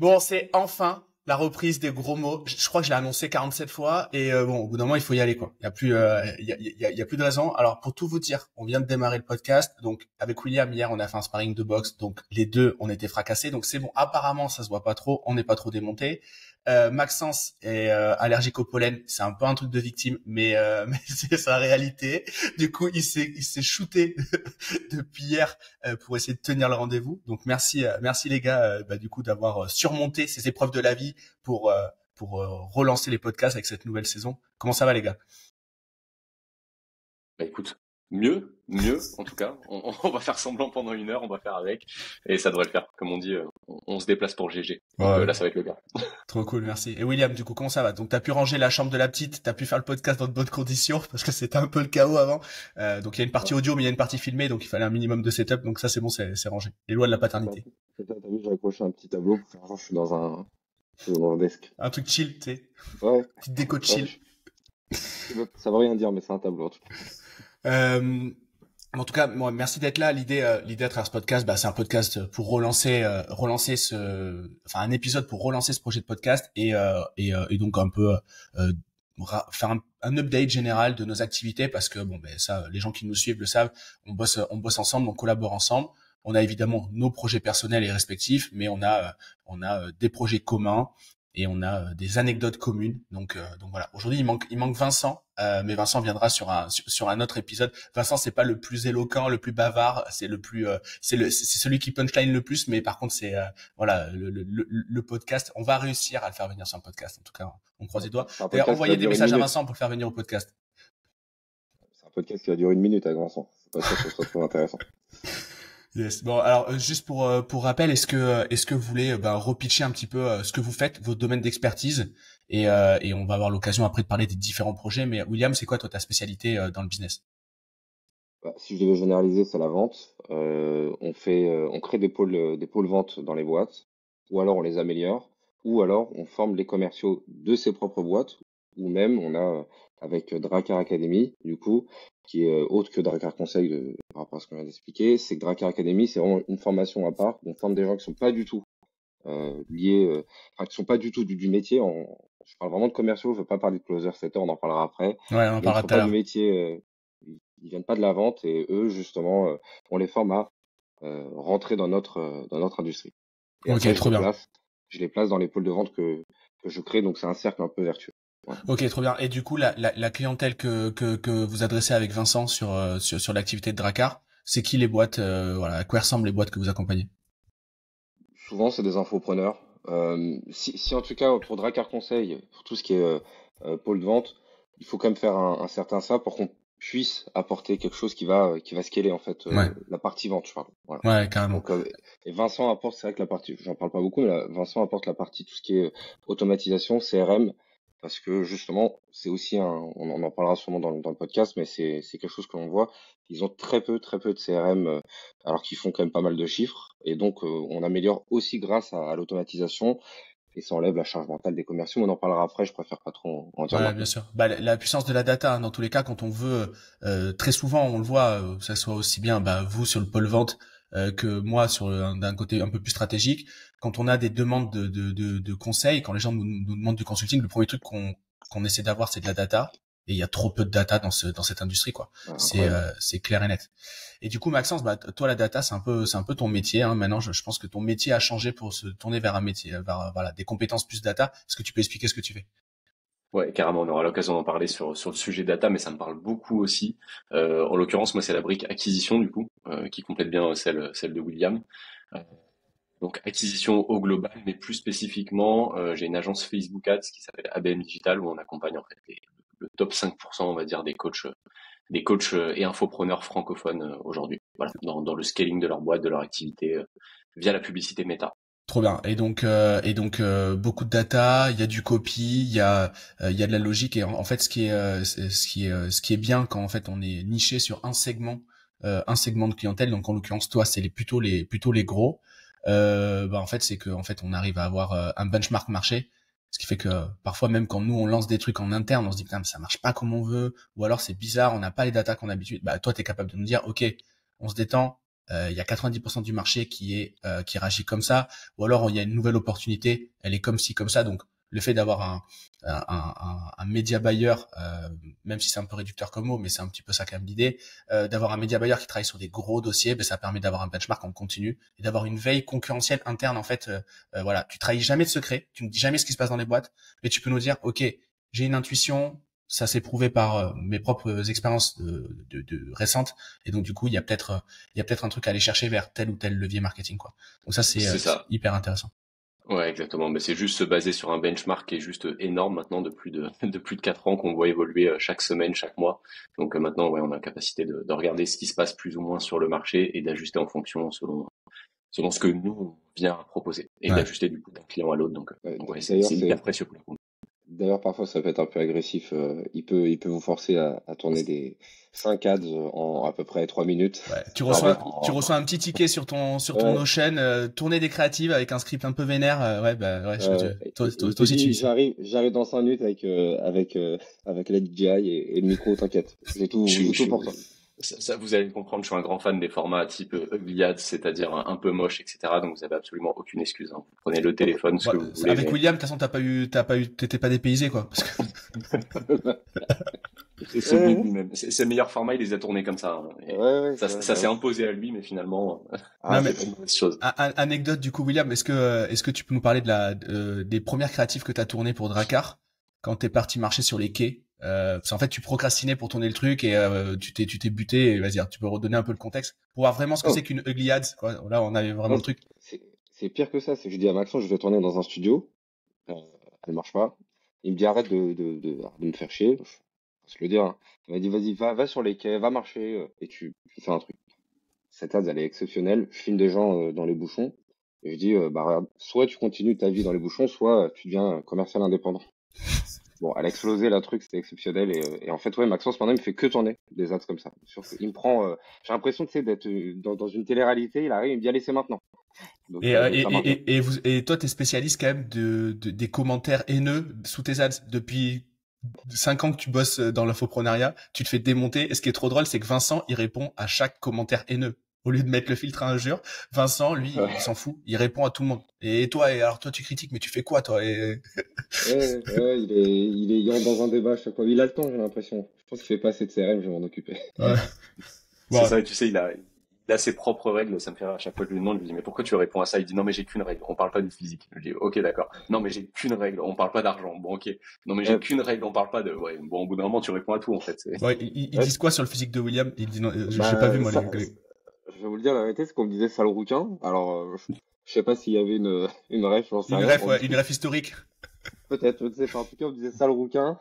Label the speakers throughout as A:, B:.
A: Bon, c'est enfin la reprise des gros mots. Je crois que je l'ai annoncé 47 fois et bon, au bout d'un moment, il faut y aller quoi. Il y a plus, il y a plus de raison. Alors pour tout vous dire, on vient de démarrer le podcast. Donc avec William hier, on a fait un sparring de boxe. Donc les deux, on était fracassés. Donc c'est bon. Apparemment, ça se voit pas trop. On n'est pas trop démonté. Maxence est allergique au pollen. C'est un peu un truc de victime, mais, mais c'est sa réalité. Du coup, il s'est shooté depuis hier pour essayer de tenir le rendez-vous. Donc merci les gars du coup d'avoir surmonté ces épreuves de la vie pour relancer les podcasts avec cette nouvelle saison. Comment ça va les gars?
B: Bah écoute, mieux en tout cas. On va faire semblant pendant 1 heure, on va faire avec et ça devrait le faire. Comme on dit, on se déplace pour le GG. Donc
A: Ouais.
B: là, ça va être le cas.
A: Trop cool, merci. Et William, du coup, comment ça va? Donc, t'as pu ranger la chambre de la petite, t'as pu faire le podcast dans de bonnes conditions, parce que c'était un peu le chaos avant. Donc, il y a une partie audio, mais il y a une partie filmée, donc il fallait un minimum de setup. Donc ça, c'est bon, c'est rangé. Les lois de la paternité.
C: C'est ça, t'as vu, j'ai accroché un petit tableau pour faire genre, je suis dans un desk.
A: Un truc chill, tu sais.
C: Ouais.
A: Petite déco de chill.
C: Ça veut rien dire, mais c'est un tableau en tout cas.
A: En tout cas, moi, merci d'être là. L'idée à travers ce podcast, c'est un podcast pour relancer un épisode pour relancer ce projet de podcast et donc un peu faire un update général de nos activités parce que ça, les gens qui nous suivent le savent, on bosse ensemble, on collabore ensemble. On a évidemment nos projets personnels et respectifs, mais on a des projets communs. Et on a des anecdotes communes. Donc voilà. Aujourd'hui, il manque Vincent, mais Vincent viendra sur un autre épisode. Vincent, c'est pas le plus éloquent, le plus bavard, c'est celui qui punchline le plus. Mais par contre, c'est le podcast. On va réussir à le faire venir sur un podcast. En tout cas, on croise les doigts. D'ailleurs, envoyez des messages à Vincent pour le faire venir au podcast.
C: C'est un podcast qui va durer 1 minute avec Vincent. C'est pas sûr que ce soit trop intéressant.
A: Yes. Bon, alors juste pour rappel, est-ce que vous voulez repitcher un petit peu ce que vous faites, votre domaine d'expertise, et on va avoir l'occasion après de parler des différents projets. Mais William, c'est quoi toi ta spécialité dans le business?
C: Si je devais généraliser, c'est la vente. On crée des pôles vente dans les boîtes, ou alors on les améliore, ou alors on forme les commerciaux de ses propres boîtes, ou même on a avec Dracar Academy, du coup, qui est autre que Dracar Conseil par rapport à ce qu'on vient d'expliquer, c'est que Dracar Academy, c'est vraiment une formation à part. On forme des gens qui sont pas du tout liés, qui sont pas du tout du métier. Je parle vraiment de commerciaux, je veux pas parler de closer setter, on en parlera après.
A: Ouais, on en parlera tout à l'heure.
C: Du métier, ils viennent pas de la vente et eux justement, on les forme à rentrer dans notre industrie. Et
A: ok,
C: après,
A: trop bien.
C: Je les place dans les pôles de vente que je crée, donc c'est un cercle un peu vertueux. Ouais.
A: Ok, trop bien. Et du coup, la clientèle que vous adressez avec Vincent sur l'activité de Dracar, c'est qui les boîtes, à quoi ressemblent les boîtes que vous accompagnez?
C: Souvent, c'est des infopreneurs. Si en tout cas pour Dracar Conseil, pour tout ce qui est pôle de vente, il faut quand même faire un certain ça pour qu'on puisse apporter quelque chose qui va scaler en fait la partie vente, je parle. Voilà.
A: Ouais, carrément.
C: Donc, et Vincent apporte, c'est vrai que la partie, j'en parle pas beaucoup, mais Vincent apporte la partie tout ce qui est automatisation, CRM, parce que justement, c'est aussi on en parlera sûrement dans le podcast, mais c'est quelque chose que l'on voit. Ils ont très peu de CRM, alors qu'ils font quand même pas mal de chiffres, et donc on améliore aussi grâce à l'automatisation. Et ça enlève la charge mentale des commerciaux. On en parlera après, je préfère pas trop en dire.
A: Ouais, bien sûr. La puissance de la data, dans tous les cas, quand on veut, très souvent, on le voit, que ça soit aussi bien, vous sur le pôle vente que moi sur d'un côté un peu plus stratégique. Quand on a des demandes de conseils, quand les gens nous demandent du consulting, le premier truc qu'on essaie d'avoir, c'est de la data. Et il y a trop peu de data dans cette industrie, quoi. C'est clair et net. Et du coup, Maxence, toi, la data, c'est un peu ton métier, hein. Maintenant, je pense que ton métier a changé pour se tourner vers un métier, vers des compétences plus data. Est-ce que tu peux expliquer ce que tu fais?
B: Ouais, carrément, on aura l'occasion d'en parler sur le sujet data, mais ça me parle beaucoup aussi. En l'occurrence, moi, c'est la brique acquisition, du coup, qui complète bien celle de William. Donc, acquisition au global, mais plus spécifiquement, j'ai une agence Facebook Ads qui s'appelle ABM Digital, où on accompagne en fait le top 5%, on va dire, des coachs et infopreneurs francophones aujourd'hui. Voilà, dans le scaling de leur boîte, de leur activité, via la publicité méta.
A: Trop bien. Et donc beaucoup de data, il y a du copy, il y a de la logique et en fait ce qui est bien quand en fait on est niché sur un segment de clientèle, donc en l'occurrence toi c'est plutôt les gros, en fait c'est que en fait on arrive à avoir un benchmark marché, ce qui fait que parfois même quand nous on lance des trucs en interne, on se dit putain mais ça marche pas comme on veut, ou alors c'est bizarre, on n'a pas les datas qu'on a l'habitude. Toi t'es capable de nous dire ok, on se détend, il y a 90% du marché qui réagit comme ça, ou alors il y a une nouvelle opportunité, elle est comme ci comme ça. Donc le fait d'avoir un média buyer, même si c'est un peu réducteur comme mot, mais c'est un petit peu ça quand même l'idée, d'avoir un média buyer qui travaille sur des gros dossiers, ben ça permet d'avoir un benchmark en continu et d'avoir une veille concurrentielle interne. En fait, voilà, tu trahis jamais de secret, tu ne dis jamais ce qui se passe dans les boîtes, mais tu peux nous dire, ok, j'ai une intuition, ça s'est prouvé par mes propres expériences de récentes, et donc du coup il y a peut-être un truc à aller chercher vers tel ou tel levier marketing, quoi. Donc ça c'est
B: C'est ça.
A: hyper intéressant.
B: Ouais, exactement. Mais c'est juste se baser sur un benchmark qui est juste énorme maintenant de plus de, de plus de 4 ans qu'on voit évoluer chaque semaine, chaque mois. Donc maintenant, ouais, on a la capacité de regarder ce qui se passe plus ou moins sur le marché et d'ajuster en fonction selon ce que nous on vient à proposer et
A: Ouais.
B: d'ajuster du coup d'un client à l'autre. Donc ouais,
C: D'ailleurs,
B: c'est hyper précieux pour le coup.
C: d'ailleurs, parfois, ça peut être un peu agressif. Il peut vous forcer à tourner des 5 ads en à peu près 3 minutes.
A: Ouais, tu
C: En fait,
A: reçois un petit ticket sur ton
C: ouais,
A: Notion, tourner des créatives avec un script un peu vénère. Ouais, bah ouais,
C: il
A: toi
C: te
A: aussi tu
C: dit,
A: vis ça.
C: j'arrive dans 5 minutes avec la DJI et le micro, t'inquiète.
B: Je,
C: J'ai tout
B: je,
C: pour toi.
B: ça, vous allez le comprendre, je suis un grand fan des formats type Ugly Ads, c'est-à-dire un peu moche, etc. Donc vous avez absolument aucune excuse, hein. Vous prenez le téléphone, ce
A: Ouais,
B: que vous voulez,
A: avec
B: mais
A: William, de toute façon t'étais pas dépaysé, quoi. Parce que...
B: et c'est le but lui-même. C'est le meilleur format, il les a tournés comme ça, hein.
C: Ouais,
B: Et
C: ouais,
B: ça,
C: c'est vrai.
B: ça s'est imposé à lui, mais finalement,
C: Ah,
A: Non mais
B: c'est pas une mauvaise chose.
A: anecdote du coup, William, est-ce que tu peux nous parler des premières créatives que t'as tournées pour Drakkar quand t'es parti marcher sur les quais? Parce qu'en fait tu procrastinais pour tourner le truc et tu t'es buté. Et vas-y, tu peux redonner un peu le contexte pour voir vraiment ce que c'est
C: oh,
A: qu'une ugly ads, quoi. Là on avait vraiment
C: non,
A: le truc.
C: c'est pire que ça. C'est que je dis à Maxence, je vais tourner dans un studio. Euh, Elle marche pas. Il me dit arrête de me faire chier. Je le dire, hein. Il m'a dit vas-y, va sur les quais, va marcher et tu fais un truc. Cette ad, elle est exceptionnelle. Je filme des gens dans les bouchons. Et je dis, bah, regarde, soit tu continues ta vie dans les bouchons, soit tu deviens commercial indépendant. Bon, elle a explosé, la truc, c'était exceptionnel. Et en fait, ouais, Maxence, maintenant, il me fait que tourner des ads comme ça. Il me prend, j'ai l'impression, tu sais, d'être dans une télé-réalité. Il arrive, il me dit, allez, c'est maintenant.
A: Et,
C: Donc ça marche bien.
A: et toi, t'es spécialiste quand même des commentaires haineux sous tes ads. Depuis 5 ans que tu bosses dans l'infoprenariat, tu te fais démonter. Et ce qui est trop drôle, c'est que Vincent, il répond à chaque commentaire haineux. Au lieu de mettre le filtre à injure, Vincent, lui, il s'en fout. Il répond à tout le monde. Et toi, alors toi, tu critiques, mais tu fais quoi, toi?
C: Ouais, il rentre dans un débat à chaque fois. Il a le temps, j'ai l'impression. Je pense qu'il fait pas assez de CRM, je vais m'en occuper.
A: Ouais.
B: C'est
A: Bon.
B: ça, et tu sais, il a ses propres règles, ça me fait rire à chaque fois que je lui demande, je lui dis, mais pourquoi tu réponds à ça? Il dit, non, mais j'ai qu'une règle, on parle pas du physique. Je dis, ok, d'accord. Non, mais j'ai qu'une règle, on parle pas d'argent. Bon, ok. Non, mais j'ai
C: Ouais,
B: qu'une règle, on parle pas de, ouais, bon, au bout d'un moment, tu réponds à tout, en fait.
A: Ouais, ils
C: ouais,
A: disent quoi sur le physique de William? Ils disent non, j'ai pas vu
C: bah,
A: moi
C: ça,
A: les.
C: je vais vous le dire la vérité, c'est qu'on me disait sale rouquin. Alors, je sais pas s'il y avait une ref, j'en sais
A: Une
C: rien.
A: ref, ouais, une ref historique.
C: Peut-être, je ne sais pas. En tout cas, on me disait sale rouquin.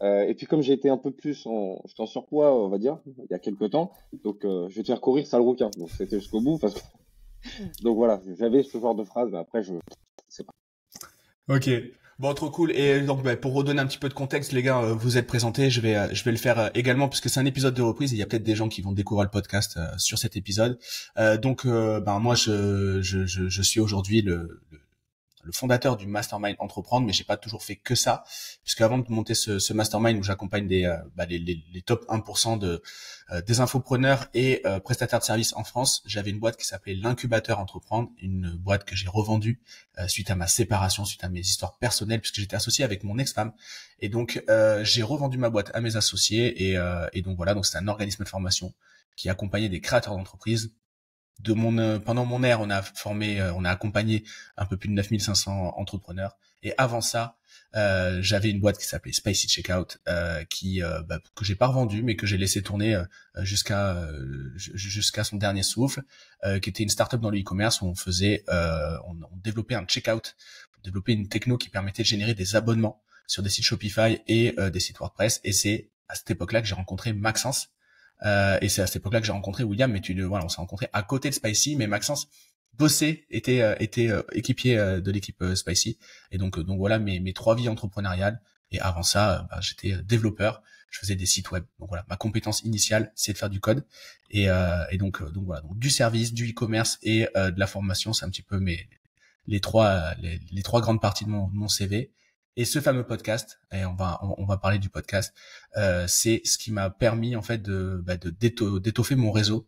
C: Et puis comme j'ai été un peu plus j'étais en surpoids, on va dire, il y a quelques temps, donc je vais te faire courir sale rouquin. Donc c'était jusqu'au bout parce que donc voilà, j'avais ce genre de phrase, mais après je sais pas.
A: Ok. Bon, trop cool. Et donc, bah, pour redonner un petit peu de contexte, les gars, vous êtes présentés. Je vais le faire également puisque c'est un épisode de reprise. Et il y a peut-être des gens qui vont découvrir le podcast sur cet épisode. Donc, ben moi, je suis aujourd'hui le fondateur du Mastermind Entreprendre, mais j'ai pas toujours fait que ça, puisque avant de monter ce Mastermind où j'accompagne les top 1% des infopreneurs et prestataires de services en France, j'avais une boîte qui s'appelait l'Incubateur Entreprendre, une boîte que j'ai revendue suite à ma séparation, suite à mes histoires personnelles, puisque j'étais associé avec mon ex-femme, et donc j'ai revendu ma boîte à mes associés, et donc voilà, donc c'est un organisme de formation qui accompagnait des créateurs d'entreprises. Pendant mon ère, on a accompagné un peu plus de 9500 entrepreneurs. Et avant ça, j'avais une boîte qui s'appelait Spicy Checkout, que j'ai pas revendue, mais que j'ai laissé tourner jusqu'à son dernier souffle, qui était une startup dans le e-commerce où on développait un checkout, on développait une techno qui permettait de générer des abonnements sur des sites Shopify et des sites WordPress. Et c'est à cette époque-là que j'ai rencontré Maxence. Et c'est à cette époque-là que j'ai rencontré William, mais voilà, on s'est rencontrés à côté de Spicy, mais Maxence était équipier de l'équipe Spicy, et donc voilà mes 3 vies entrepreneuriales. Et avant ça, j'étais développeur, je faisais des sites web. Donc voilà, ma compétence initiale, c'est de faire du code, et donc voilà, donc du service, du e-commerce et de la formation, c'est un petit peu les trois grandes parties de mon CV. Et ce fameux podcast, et on va parler du podcast, c'est ce qui m'a permis en fait d'étoffer mon réseau,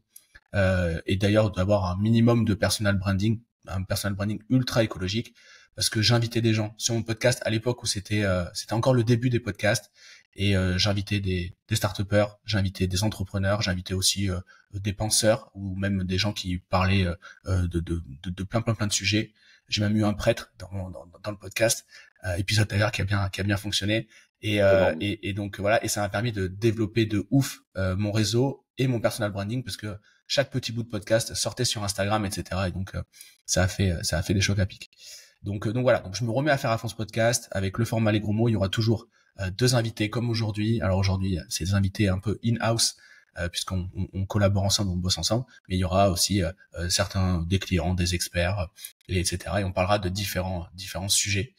A: et d'ailleurs d'avoir un minimum de un personal branding ultra écologique, parce que j'invitais des gens sur mon podcast à l'époque où c'était encore le début des podcasts, et j'invitais des start-upers, j'invitais des entrepreneurs, j'invitais aussi des penseurs ou même des gens qui parlaient de plein de sujets. J'ai même eu un prêtre dans le podcast, épisode d'ailleurs qui a bien fonctionné.
C: Énorme.
A: Et donc voilà, et ça m'a permis de développer de ouf mon réseau et mon personal branding, parce que chaque petit bout de podcast sortait sur Instagram, etc. Et donc ça a fait des chocs à pic. Donc voilà, donc je me remets à faire à fond ce podcast avec le format Les Gros Mots. Il y aura toujours deux invités comme aujourd'hui. Alors aujourd'hui, c'est des invités un peu in-house, puisqu'on collabore ensemble, on bosse ensemble. Mais il y aura aussi certains des clients, des experts, etc. Et on parlera de différents sujets.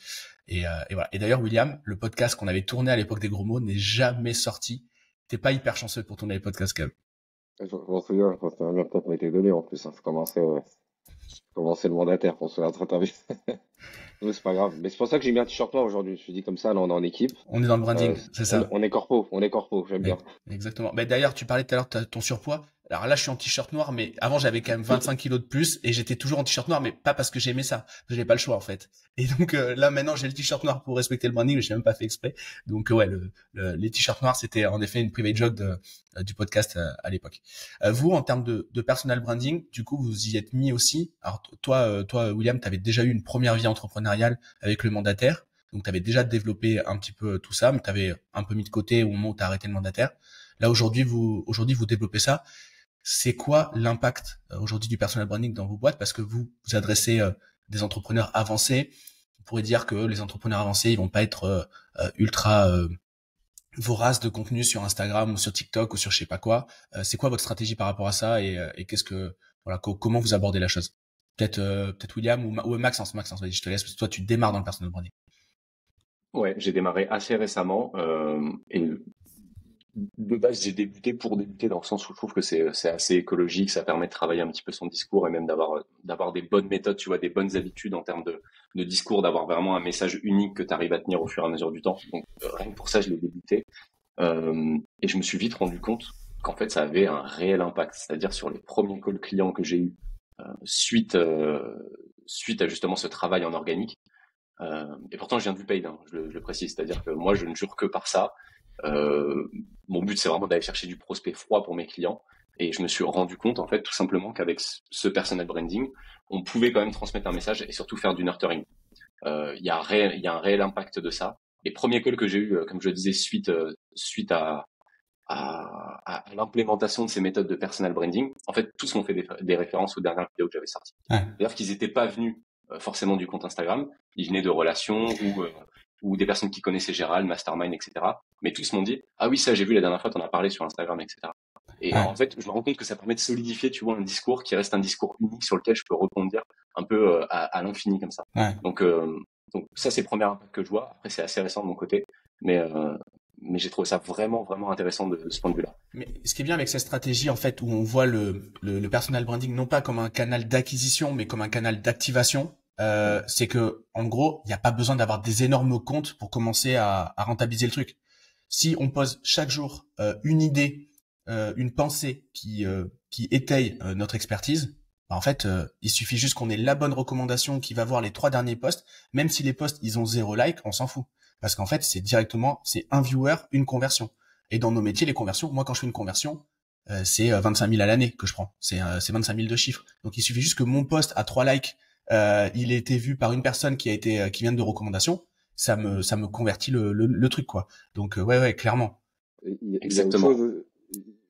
A: Et voilà. Et d'ailleurs, William, le podcast qu'on avait tourné à l'époque des Gros Mots n'est jamais sorti. T'es pas hyper chanceux pour tourner les podcasts quand même.
C: Je m'en souviens, je m'en souviens bien, peut-être m'a été donné en plus. Hein. Je commençais le mandataire pour se faire interview. Mais c'est pas grave. Mais c'est pour ça que j'ai mis un t-shirt noir aujourd'hui. Je me suis dit comme ça, là on est en équipe.
A: On est dans le branding, c'est ça.
C: On est corpo, j'aime bien.
A: Exactement. Mais d'ailleurs, tu parlais tout à l'heure de ton surpoids. Alors là, je suis en t-shirt noir, mais avant, j'avais quand même 25 kilos de plus et j'étais toujours en t-shirt noir, mais pas parce que j'aimais ça. J'avais pas le choix, en fait. Et donc, là, maintenant, j'ai le t-shirt noir pour respecter le branding, mais j'ai même pas fait exprès. Donc, ouais, les t-shirts noirs, c'était en effet une private joke du podcast à l'époque. Vous, en termes de personal branding, du coup, vous y êtes mis aussi. Alors, toi, William, t'avais déjà eu une première vie entrepreneuriale avec le mandataire. Donc, tu avais déjà développé un petit peu tout ça, mais tu avais un peu mis de côté au moment où tu as arrêté le mandataire. Là, aujourd'hui, vous développez ça. C'est quoi l'impact aujourd'hui du personal branding dans vos boîtes? Parce que vous adressez des entrepreneurs avancés. On pourrait dire que les entrepreneurs avancés, ils vont pas être ultra voraces de contenu sur Instagram ou sur TikTok ou sur je sais pas quoi. C'est quoi votre stratégie par rapport à ça, et qu'est-ce que voilà, comment vous abordez la chose? Peut-être William ou Maxence. Maxence, vas-y, je te laisse parce que toi tu démarres dans le personal branding.
B: Ouais, j'ai démarré assez récemment et de base j'ai débuté pour débuter dans le sens où je trouve que c'est assez écologique, ça permet de travailler un petit peu son discours et même d'avoir des bonnes méthodes, tu vois, des bonnes habitudes en termes de discours, d'avoir vraiment un message unique que tu arrives à tenir au fur et à mesure du temps. Donc rien que pour ça je l'ai débuté et je me suis vite rendu compte qu'en fait ça avait un réel impact, c'est-à-dire sur les premiers calls clients que j'ai eu suite à justement ce travail en organique. Et pourtant, je viens du paid, hein, je le précise. C'est-à-dire que moi, je ne jure que par ça. Mon but, c'est vraiment d'aller chercher du prospect froid pour mes clients. Et je me suis rendu compte, en fait, tout simplement qu'avec ce personal branding, on pouvait quand même transmettre un message et surtout faire du nurturing. Il y a un réel impact de ça. Les premiers calls que j'ai eu, comme je le disais, suite à l'implémentation de ces méthodes de personal branding, en fait, tous m'ont fait des références aux dernières vidéos que j'avais sorties.
A: Ouais.
B: D'ailleurs, qu'ils n'étaient pas venus forcément du compte Instagram, ils venaient de relations ou des personnes qui connaissaient Gérald, Mastermind, etc. Mais tous m'ont dit, ah oui, ça j'ai vu la dernière fois, t'en as parlé sur Instagram, etc. Et
A: Ouais.
B: en fait, je me rends compte que ça permet de solidifier, tu vois, un discours qui reste un discours unique sur lequel je peux rebondir un peu à l'infini comme ça.
A: Ouais.
B: Donc ça, c'est le premier impact que je vois. Après, c'est assez récent de mon côté, mais j'ai trouvé ça vraiment, vraiment intéressant de ce point de vue-là.
A: Mais ce qui est bien avec cette stratégie, en fait, où on voit le personal branding non pas comme un canal d'acquisition, mais comme un canal d'activation, c'est que, en gros, il n'y a pas besoin d'avoir des énormes comptes pour commencer à rentabiliser le truc. Si on pose chaque jour une idée, une pensée qui étaye notre expertise, bah, en fait, il suffit juste qu'on ait la bonne recommandation qui va voir les 3 derniers posts, même si les posts ils ont 0 like, on s'en fout. Parce qu'en fait, c'est un viewer, une conversion. Et dans nos métiers, les conversions, moi quand je fais une conversion, c'est 25 000 à l'année que je prends. C'est 25 000 de chiffres. Donc il suffit juste que mon post à 3 likes, il ait été vu par une personne qui vient de recommandation, ça me convertit le truc, quoi. Donc ouais, clairement.
C: Il y a autre
B: Exactement.
C: chose,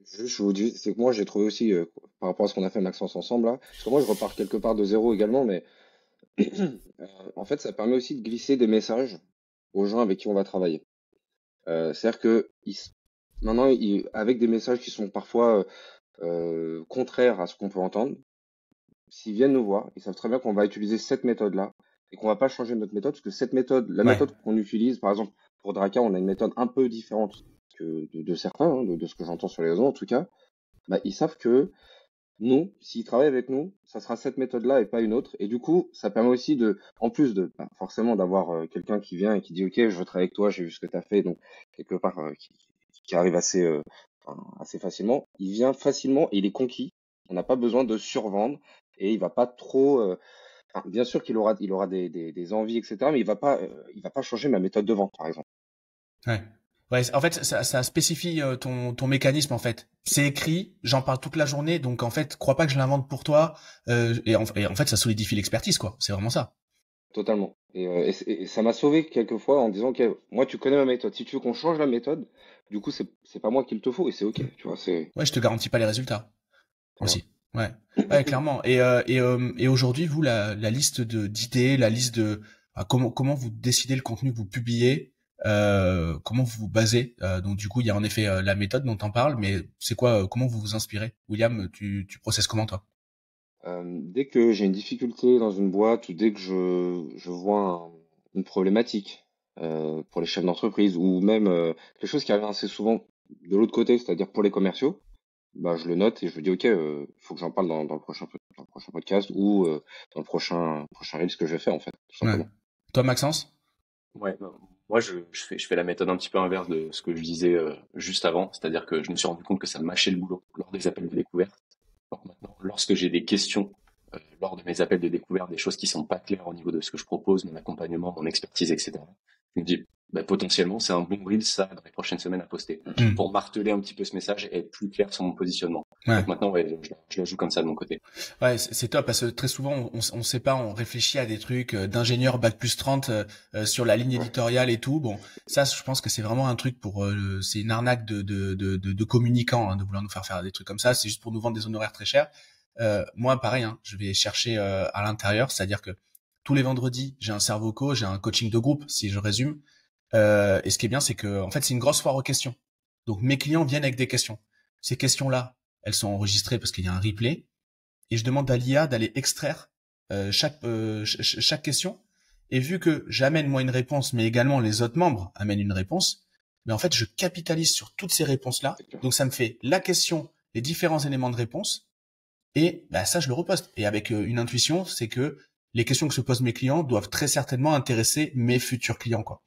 C: juste je vous dis, c'est que moi j'ai trouvé aussi, par rapport à ce qu'on a fait Maxence ensemble là, parce que moi je repars quelque part de zéro également, mais en fait ça permet aussi de glisser des messages aux gens avec qui on va travailler. C'est-à-dire que maintenant, avec des messages qui sont parfois contraires à ce qu'on peut entendre, s'ils viennent nous voir, ils savent très bien qu'on va utiliser cette méthode-là et qu'on va pas changer notre méthode, parce que cette méthode, la
A: Ouais.
C: méthode qu'on utilise, par exemple, pour Draka, on a une méthode un peu différente que de certains, hein, de ce que j'entends sur les réseaux en tout cas. Bah, ils savent que nous, s'ils travaillent avec nous, ça sera cette méthode-là et pas une autre. Et du coup, ça permet aussi en plus de forcément d'avoir quelqu'un qui vient et qui dit, OK, je veux travailler avec toi, j'ai vu ce que tu as fait, donc quelque part qui arrive assez facilement. Il vient facilement et il est conquis On n'a pas besoin de survendre et il va pas trop. Enfin, bien sûr il aura des envies, etc. Mais il va pas changer ma méthode de vente, par exemple.
A: Ouais. Ouais, en fait, ça spécifie ton mécanisme, en fait. C'est écrit, j'en parle toute la journée, donc en fait, crois pas que je l'invente pour toi. Et en fait, ça solidifie l'expertise, quoi. C'est vraiment ça.
C: Totalement. Et ça m'a sauvé quelquefois en disant, OK, moi, tu connais ma méthode. Si tu veux qu'on change la méthode, du coup, c'est pas moi qu'il te faut et c'est OK. Tu vois,
A: Ouais, je te garantis pas les résultats
C: voilà.
A: aussi. Ouais, ouais, clairement. Et aujourd'hui, vous, la liste d'idées, la liste de comment vous décidez le contenu que vous publiez, comment vous vous basez. Donc du coup, il y a en effet la méthode dont on parle, mais c'est quoi, comment vous vous inspirez? William, tu processes comment toi?
C: Dès que j'ai une difficulté dans une boîte ou dès que je vois une problématique pour les chefs d'entreprise ou même quelque chose qui arrive assez souvent de l'autre côté, c'est-à-dire pour les commerciaux, bah, je le note et je me dis, OK, faut que j'en parle dans dans le prochain podcast ou dans le prochain Reels que je vais faire, en fait, tout
A: Ouais.
C: simplement.
A: Toi, Maxence?
B: Ouais, ben, moi je fais la méthode un petit peu inverse de ce que je disais juste avant, c'est-à-dire que je me suis rendu compte que ça me mâchait le boulot lors des appels de découverte. Donc maintenant, lorsque j'ai des questions lors de mes appels de découverte, des choses qui sont pas claires au niveau de ce que je propose, mon accompagnement, mon expertise, etc. Je me dis, bah, potentiellement, c'est un bon reel, ça, dans les prochaines semaines à poster,
A: Hmm.
B: pour marteler un petit peu ce message et être plus clair sur mon positionnement.
A: Ouais.
B: Donc maintenant, ouais, je la joue comme ça de mon côté.
A: Ouais, c'est top parce que très souvent on sait pas, on réfléchit à des trucs d'ingénieur bac plus 30 sur la ligne
C: Ouais.
A: éditoriale et tout. Bon, ça je pense que c'est vraiment un truc pour c'est une arnaque de communicants de vouloir nous faire des trucs comme ça, c'est juste pour nous vendre des honoraires très chers. Moi pareil je vais chercher à l'intérieur, c'est-à-dire que tous les vendredis, j'ai un cerveau co, j'ai un coaching de groupe si je résume. Et ce qui est bien c'est que en fait, c'est une grosse foire aux questions. Donc mes clients viennent avec des questions. Ces questions-là, elles sont enregistrées parce qu'il y a un replay et je demande à l'IA d'aller extraire chaque question. Et vu que j'amène moi une réponse, mais également les autres membres amènent une réponse, mais en fait je capitalise sur toutes ces réponses-là.
C: C'est clair.
A: Donc ça me fait la question, les différents éléments de réponse, et bah, ça je le reposte. Et avec une intuition, c'est que les questions que se posent mes clients doivent très certainement intéresser mes futurs clients, quoi.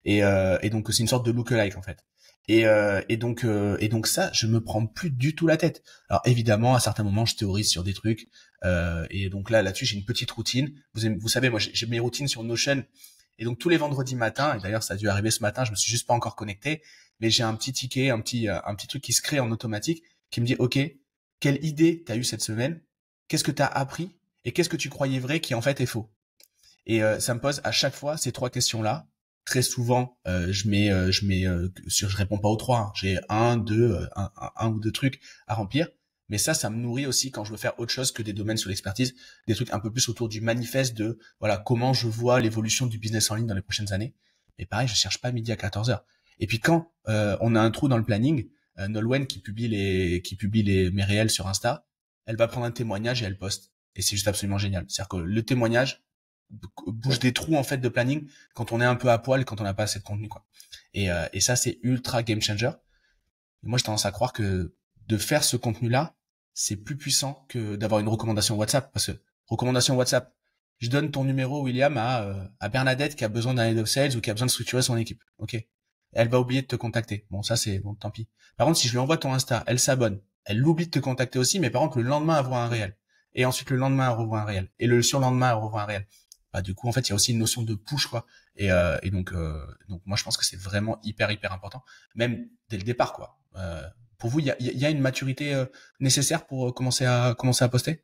A: Et donc c'est une sorte de lookalike en fait. Et donc ça, je me prends plus du tout la tête. Alors évidemment, à certains moments, je théorise sur des trucs. Et donc là-dessus, j'ai une petite routine. Vous savez, moi, j'ai mes routines sur Notion. Et donc tous les vendredis matins, et d'ailleurs ça a dû arriver ce matin, je me suis juste pas encore connecté, mais j'ai un petit ticket, un petit truc qui se crée en automatique, qui me dit, OK, quelle idée t'as eu cette semaine? Qu'est-ce que t'as appris? Et qu'est-ce que tu croyais vrai qui en fait est faux? Et ça me pose à chaque fois ces trois questions-là. Très souvent, je réponds pas aux trois. Hein. J'ai un ou deux trucs à remplir. Mais ça me nourrit aussi quand je veux faire autre chose que des domaines sur l'expertise, des trucs un peu plus autour du manifeste de voilà comment je vois l'évolution du business en ligne dans les prochaines années. Et pareil, je cherche pas midi à 14 heures. Et puis quand on a un trou dans le planning, Nolwenn qui publie mes réels sur Insta, elle va prendre un témoignage et elle poste. Et c'est juste absolument génial. C'est-à-dire que le témoignage bouge des trous en fait de planning quand on est un peu à poil, quand on n'a pas assez de contenu quoi. Et ça c'est ultra game changer. Et moi j'ai tendance à croire que de faire ce contenu là c'est plus puissant que d'avoir une recommandation WhatsApp, parce que recommandation WhatsApp, je donne ton numéro William à Bernadette qui a besoin d'un head of sales ou qui a besoin de structurer son équipe. Ok, elle va oublier de te contacter. Bon ça c'est bon, tant pis. Par contre si je lui envoie ton Insta, elle s'abonne, elle oublie de te contacter aussi, mais par contre le lendemain elle voit un réel, et ensuite le lendemain elle revoit un réel, et le surlendemain elle revoit un réel. Bah du coup en fait il y a aussi une notion de push quoi. Et donc moi je pense que c'est vraiment hyper important, même dès le départ quoi. Pour vous il y a une maturité nécessaire pour commencer à poster,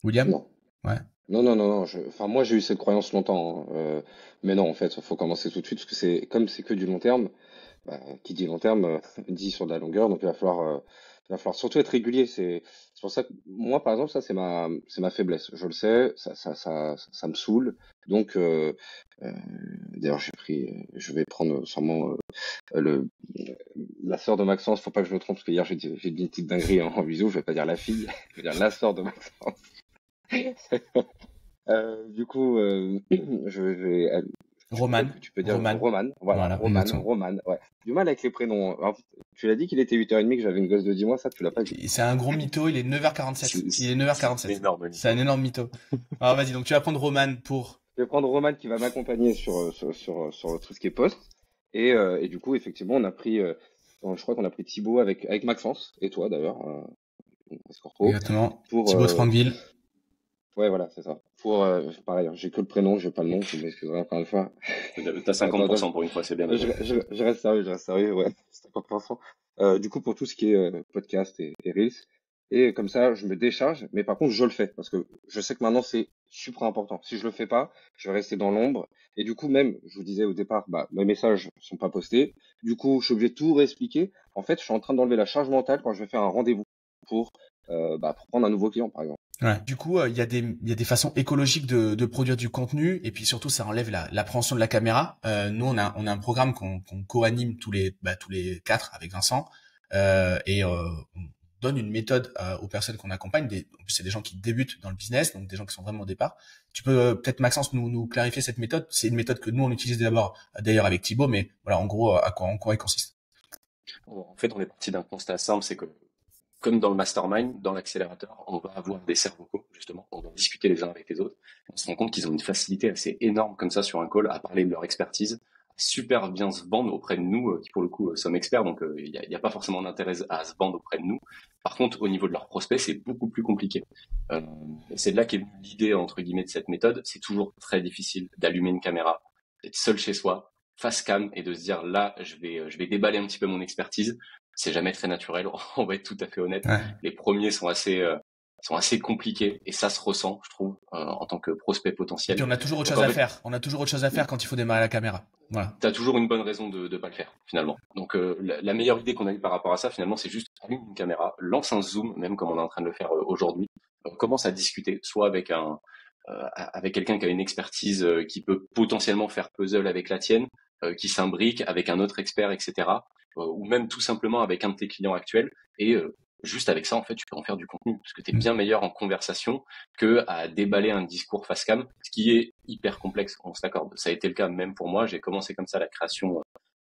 A: William?
C: Non.
A: Ouais.
C: Non. Enfin, moi, j'ai eu cette croyance longtemps, hein, mais non, en fait, il faut commencer tout de suite parce que comme c'est que du long terme. Bah, qui dit long terme dit sur de la longueur, donc il va falloir surtout être régulier. C'est pour ça que moi, par exemple, ça c'est ma faiblesse. Je le sais, ça me saoule. Donc d'ailleurs je vais prendre sûrement le la sœur de Maxence. Faut pas que je me trompe parce que hier j'ai dit une petite dinguerie en visio. Je vais pas dire la fille, je vais dire la sœur de Maxence. Du coup, je vais
A: Roman.
C: tu peux dire
A: Roman.
C: Roman, voilà,
A: Voilà,
C: Roman,
A: exactement.
C: Roman, ouais. Du mal avec les prénoms. Alors, tu l'as dit qu'il était 8h30, que j'avais une gosse de 10 mois, ça, tu l'as pas dit.
A: C'est un gros mytho, il est 9h47. Il est
B: C'est un
A: 9h47.
B: énorme
A: C'est un
B: mytho.
A: énorme mytho. Alors vas-y, donc tu vas prendre Roman pour...
C: Je vais prendre Roman qui va m'accompagner sur tout ce qui est poste. Et du coup, effectivement, je crois qu'on a pris Thibaut avec Maxence, et toi d'ailleurs. Escortro,
A: Exactement.
C: pour
A: Thibaut de Franqueville.
C: ouais, voilà, c'est ça. Pour pareil, j'ai que le prénom, j'ai pas le nom, je m'excuserai encore une fois.
B: T'as
C: Attends,
B: 50% pour une fois, c'est bien déjà.
C: je reste sérieux, ouais, 50%. Du coup, pour tout ce qui est podcast et Reels, et comme ça, je me décharge, mais par contre, je le fais, parce que je sais que maintenant, c'est super important. Si je le fais pas, je vais rester dans l'ombre, et du coup, même, je vous disais au départ, bah, mes messages sont pas postés, du coup, je suis obligé de tout réexpliquer. En fait, je suis en train d'enlever la charge mentale quand je vais faire un rendez-vous pour, pour prendre un nouveau client, par exemple.
A: Ouais. Du coup, il y a des façons écologiques de produire du contenu, et puis surtout, ça enlève l'appréhension de la caméra. Nous, on a un programme qu'on co-anime tous les quatre avec Vincent, et on donne une méthode aux personnes qu'on accompagne. En plus, c'est des gens qui débutent dans le business, donc des gens qui sont vraiment au départ. Tu peux peut-être, Maxence, nous clarifier cette méthode. C'est une méthode que nous on utilise d'abord, d'ailleurs avec Thibaut, mais voilà, en gros, en quoi elle consiste.
B: En fait, on est parti d'un constat simple, c'est que comme dans le mastermind, dans l'accélérateur, on va avoir des cerveaux, justement, on va discuter les uns avec les autres. On se rend compte qu'ils ont une facilité assez énorme comme ça sur un call à parler de leur expertise, super bien se vendre auprès de nous, qui pour le coup sommes experts, donc il n'y a pas forcément d'intérêt à se vendre auprès de nous. Par contre, au niveau de leurs prospects, c'est beaucoup plus compliqué. Euh, c'est de là qu'est venue l'idée, entre guillemets, de cette méthode. C'est toujours très difficile d'allumer une caméra, d'être seul chez soi, face cam, et de se dire là, je vais déballer un petit peu mon expertise. C'est jamais très naturel, on va être tout à fait honnête.
A: Ouais.
B: Les premiers sont assez compliqués et ça se ressent, je trouve, en tant que prospect
A: Et
B: potentiel.
A: puis on a toujours autre
B: Donc
A: chose
B: en
A: à
B: fait,
A: faire. On a toujours autre chose à faire quand il faut démarrer la caméra. Voilà.
B: t'as toujours une bonne raison de pas le faire finalement. Donc la meilleure idée qu'on a eue par rapport à ça finalement, c'est juste allume une caméra, lance un zoom, même comme on est en train de le faire aujourd'hui, commence à discuter, soit avec quelqu'un qui a une expertise qui peut potentiellement faire puzzle avec la tienne, qui s'imbrique avec un autre expert, etc. Ou même tout simplement avec un de tes clients actuels. Et juste avec ça, en fait, tu peux en faire du contenu, parce que tu es bien meilleur en conversation que à déballer un discours face cam, ce qui est hyper complexe, on se l'accorde. Ça a été le cas même pour moi. J'ai commencé comme ça la création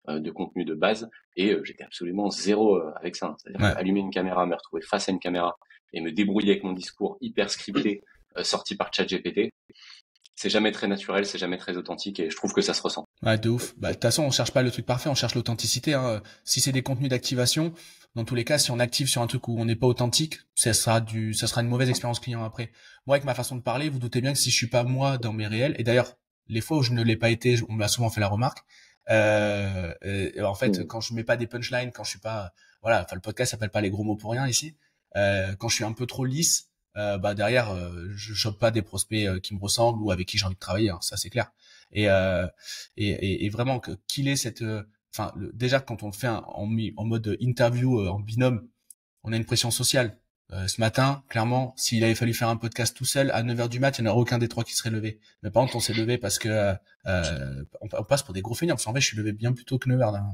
B: de contenu de base, et j'étais absolument zéro avec ça. C'est-à-dire
A: Ouais.
B: allumer une caméra, me retrouver face à une caméra et me débrouiller avec mon discours hyper scripté, sorti par ChatGPT, c'est jamais très naturel, c'est jamais très authentique, et je trouve que ça se ressent.
A: Ouais, de ouf. Bah, de toute façon, on cherche pas le truc parfait, on cherche l'authenticité, hein. Si c'est des contenus d'activation, dans tous les cas, si on active sur un truc où on n'est pas authentique, ça sera une mauvaise expérience client après. Moi, avec ma façon de parler, vous doutez bien que si je suis pas moi dans mes réels, et d'ailleurs, les fois où je ne l'ai pas été, on m'a souvent fait la remarque, en fait, quand je mets pas des punchlines, quand je suis pas, voilà, enfin, le podcast s'appelle pas les gros mots pour rien ici, quand je suis un peu trop lisse, bah, derrière, je chope pas des prospects qui me ressemblent ou avec qui j'ai envie de travailler, hein, ça c'est clair. Et, et vraiment qu'il ait cette, enfin déjà quand on le fait en mode interview en binôme, on a une pression sociale. Ce matin, clairement, s'il avait fallu faire un podcast tout seul à 9h du mat, il n'y en aurait aucun des trois qui serait levé. Mais par contre, on s'est levé parce que on passe pour des gros feignants. Parce qu'en fait, je suis levé bien plus tôt que 9h. Là.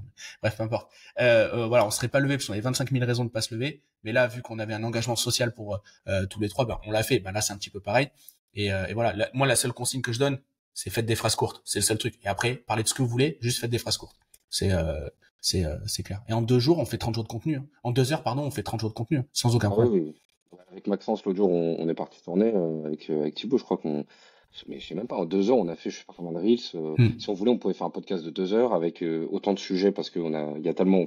A: Bref, peu importe. Voilà, on serait pas levé parce qu'on avait 25 000 raisons de pas se lever. Mais là, vu qu'on avait un engagement social pour tous les trois, ben, on l'a fait. Ben, là, c'est un petit peu pareil. Et voilà, moi, la seule consigne que je donne, c'est faites des phrases courtes. C'est le seul truc. Et après, parlez de ce que vous voulez, juste faites des phrases courtes. C'est clair. Et en 2 jours, on fait 30 jours de contenu. Hein. En 2 heures, pardon, on fait 30 jours de contenu, hein, sans aucun
C: Ah oui,
A: problème.
C: oui. Avec Maxence, l'autre jour, on est parti tourner avec Thibaut. Je crois qu'on. Mais je sais même pas, en 2 heures, on a fait, je sais pas combien de reels.
A: Hmm.
C: Si on voulait, on pouvait faire un podcast de 2 heures avec autant de sujets parce il y a tellement,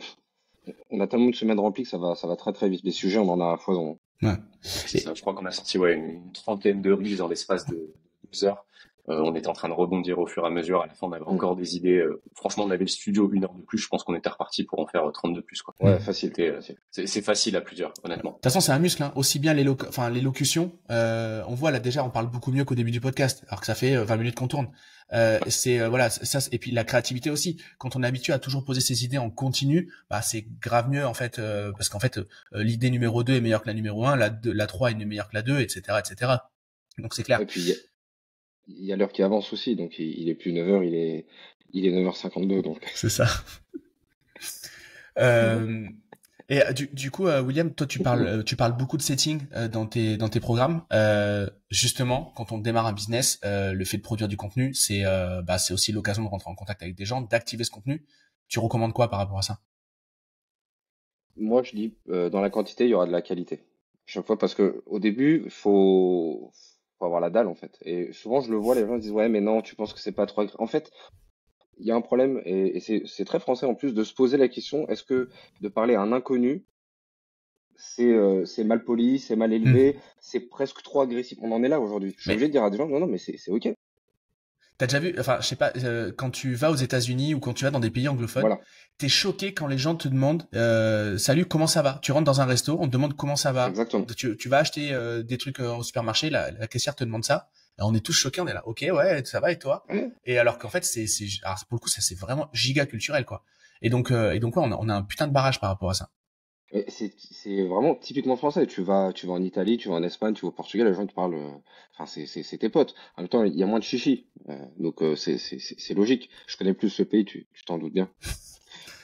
C: on a tellement de semaines remplies que ça va très très vite. Des sujets, on en a à foison.
A: Ouais.
B: C'est ça, je crois qu'on a sorti une trentaine de reels dans l'espace de 12 heures. On était en train de rebondir au fur et à mesure. À la fin, on avait encore des idées. Franchement, on avait le studio 1 heure de plus. Je pense qu'on était reparti pour en faire 30 de plus, quoi.
C: Ouais, facile.
B: C'est facile à plusieurs, honnêtement.
A: De toute façon, c'est un muscle, hein. Aussi bien l'élocution. On voit là déjà, on parle beaucoup mieux qu'au début du podcast, alors que ça fait 20 minutes qu'on tourne. Voilà, ça. Et puis la créativité aussi. Quand on est habitué à toujours poser ses idées en continu, bah c'est grave mieux en fait, parce qu'en fait, l'idée numéro 2 est meilleure que la numéro 1, la 3 est meilleure que la 2, etc., etc. Donc c'est clair.
C: Et puis il y a l'heure qui avance aussi, donc il est plus 9h, il est 9h52, donc.
A: C'est ça. Et du coup, William, toi, tu parles beaucoup de setting dans tes programmes. Justement, quand on démarre un business, le fait de produire du contenu, c'est aussi l'occasion de rentrer en contact avec des gens, d'activer ce contenu. Tu recommandes quoi par rapport à ça?
C: Moi, je dis, dans la quantité, il y aura de la qualité. Chaque fois, parce que au début, faut avoir la dalle, en fait. Et souvent, je le vois, les gens disent, ouais, mais non, tu penses que c'est pas trop. En fait, il y a un problème, et c'est très français en plus, de se poser la question, est-ce que de parler à un inconnu, c'est mal poli, c'est mal
A: Hmm.
C: élevé, c'est presque trop agressif. On en est là aujourd'hui. Je suis
A: Mais
C: obligé de dire à des gens, non, non, mais c'est OK.
A: t'as déjà vu, enfin, je sais pas, quand tu vas aux États-Unis ou quand tu vas dans des pays anglophones,
C: Voilà,
A: t'es choqué quand les gens te demandent salut, comment ça va? Tu rentres dans un resto, on te demande comment ça va.
C: exactement.
A: Tu vas acheter des trucs au supermarché, la caissière te demande ça. Et on est tous choqués, on est là, ok, ouais, ça va et toi?
C: Ouais.
A: Et alors qu'en fait, alors pour le coup, ça c'est vraiment giga culturel quoi. Et donc ouais, on a un putain de barrage par rapport à ça.
C: Et c'est vraiment typiquement français. Tu vas en Italie, tu vas en Espagne, tu vas au Portugal, les gens te parlent. Enfin, c'est tes potes. En même temps, il y a moins de chichi. Donc, c'est logique. Je connais plus ce pays, tu t'en doutes bien.
A: Trop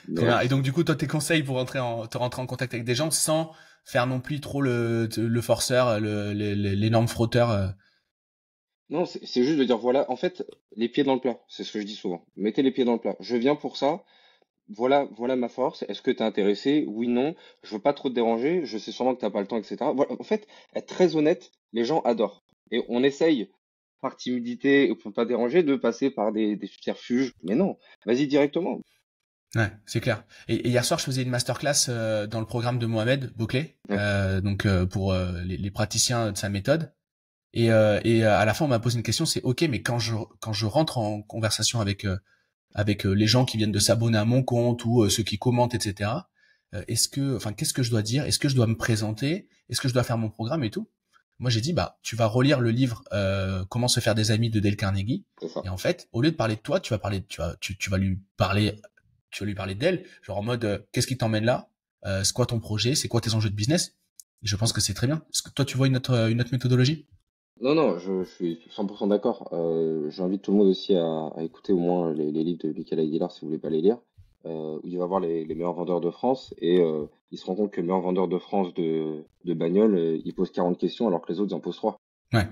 C: Mais
A: bien. Et donc du coup, toi, tes conseils pour te rentrer en contact avec des gens sans faire non plus trop le forceur, l'énorme frotteur.
C: non, c'est juste de dire, voilà, en fait, les pieds dans le plat. C'est ce que je dis souvent. Mettez les pieds dans le plat. Je viens pour ça. Voilà ma force. Est-ce que t'es intéressé? Oui, non. Je veux pas trop te déranger. Je sais sûrement que t'as pas le temps, etc. Voilà. En fait, être très honnête, les gens adorent. Et on essaye, par timidité, ou pour pas déranger, de passer par des subterfuges. Mais non, vas-y directement.
A: Ouais, c'est clair. Et hier soir, je faisais une masterclass dans le programme de Mohamed Bouclé,
C: Ouais,
A: donc pour les praticiens de sa méthode. Et à la fin, on m'a posé une question, c'est ok, mais quand je rentre en conversation avec les gens qui viennent de s'abonner à mon compte ou ceux qui commentent, etc. Qu'est-ce que je dois dire? Est-ce que je dois me présenter? Est-ce que je dois faire mon programme et tout? Moi, j'ai dit, bah, tu vas relire le livre Comment se faire des amis de Dale Carnegie.
C: c'est ça.
A: Et en fait, au lieu de parler de toi, tu vas lui parler d'elle, genre en mode, qu'est-ce qui t'emmène là? C'est quoi ton projet? C'est quoi tes enjeux de business? Et je pense que c'est très bien. Est-ce que toi, tu vois une autre méthodologie?
C: Non, non, je suis 100% d'accord. J'invite tout le monde aussi à écouter au moins les livres de Michael Aguilar si vous voulez pas les lire, où il va voir les meilleurs vendeurs de France et il se rend compte que le meilleur vendeur de France de bagnole, il pose 40 questions alors que les autres ils en posent 3.
A: Ouais.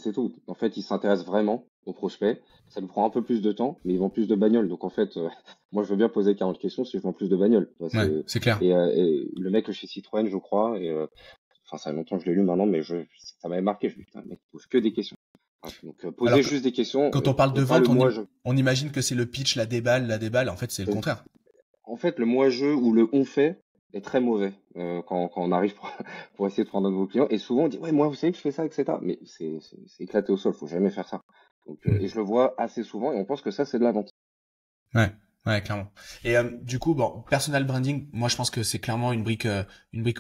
C: C'est tout. En fait, il s'intéresse vraiment aux prospects. Ça lui prend un peu plus de temps, mais ils vendent plus de bagnoles. Donc en fait, moi je veux bien poser 40 questions si je vends plus de bagnoles.
A: Ouais, c'est clair.
C: Et le mec chez Citroën, je crois, enfin ça fait longtemps que je l'ai lu maintenant, mais ça m'avait marqué. Je me dis, putain, le mec il pose que des questions. Voilà. Donc
A: Alors
C: posez
A: que
C: juste des questions
A: quand on parle de
C: et pas le
A: vente,
C: moi-je.
A: on imagine que c'est le pitch, la déballe, la déballe. En fait, c'est le
C: C'est-
A: contraire.
C: En fait, le moi-je ou le on fait est très mauvais quand on arrive pour essayer de prendre un nouveau client. Et souvent on dit, ouais, moi vous savez que je fais ça, etc. Mais c'est éclaté au sol, faut jamais faire ça. Donc, et
A: Hmm.
C: je le vois assez souvent et on pense que ça c'est de la vente.
A: Ouais, ouais, clairement. Et du coup, bon, personal branding, moi je pense que c'est clairement une brique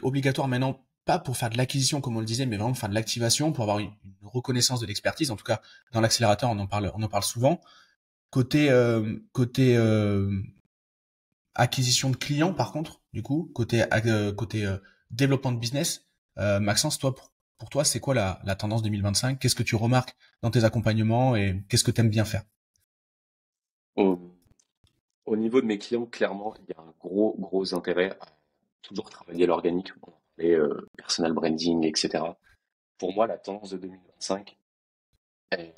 A: obligatoire maintenant, pas pour faire de l'acquisition comme on le disait, mais vraiment pour faire de l'activation, pour avoir une reconnaissance de l'expertise. En tout cas, dans l'accélérateur, on en parle souvent. Côté acquisition de clients, par contre, du coup, côté développement de business, Maxence, toi, pour toi, c'est quoi la tendance 2025? Qu'est-ce que tu remarques dans tes accompagnements et qu'est-ce que tu aimes bien faire?
B: Au, au niveau de mes clients, clairement, il y a un gros intérêt à toujours travailler l'organique, les personal branding, etc. Pour moi, la tendance de 2025, elle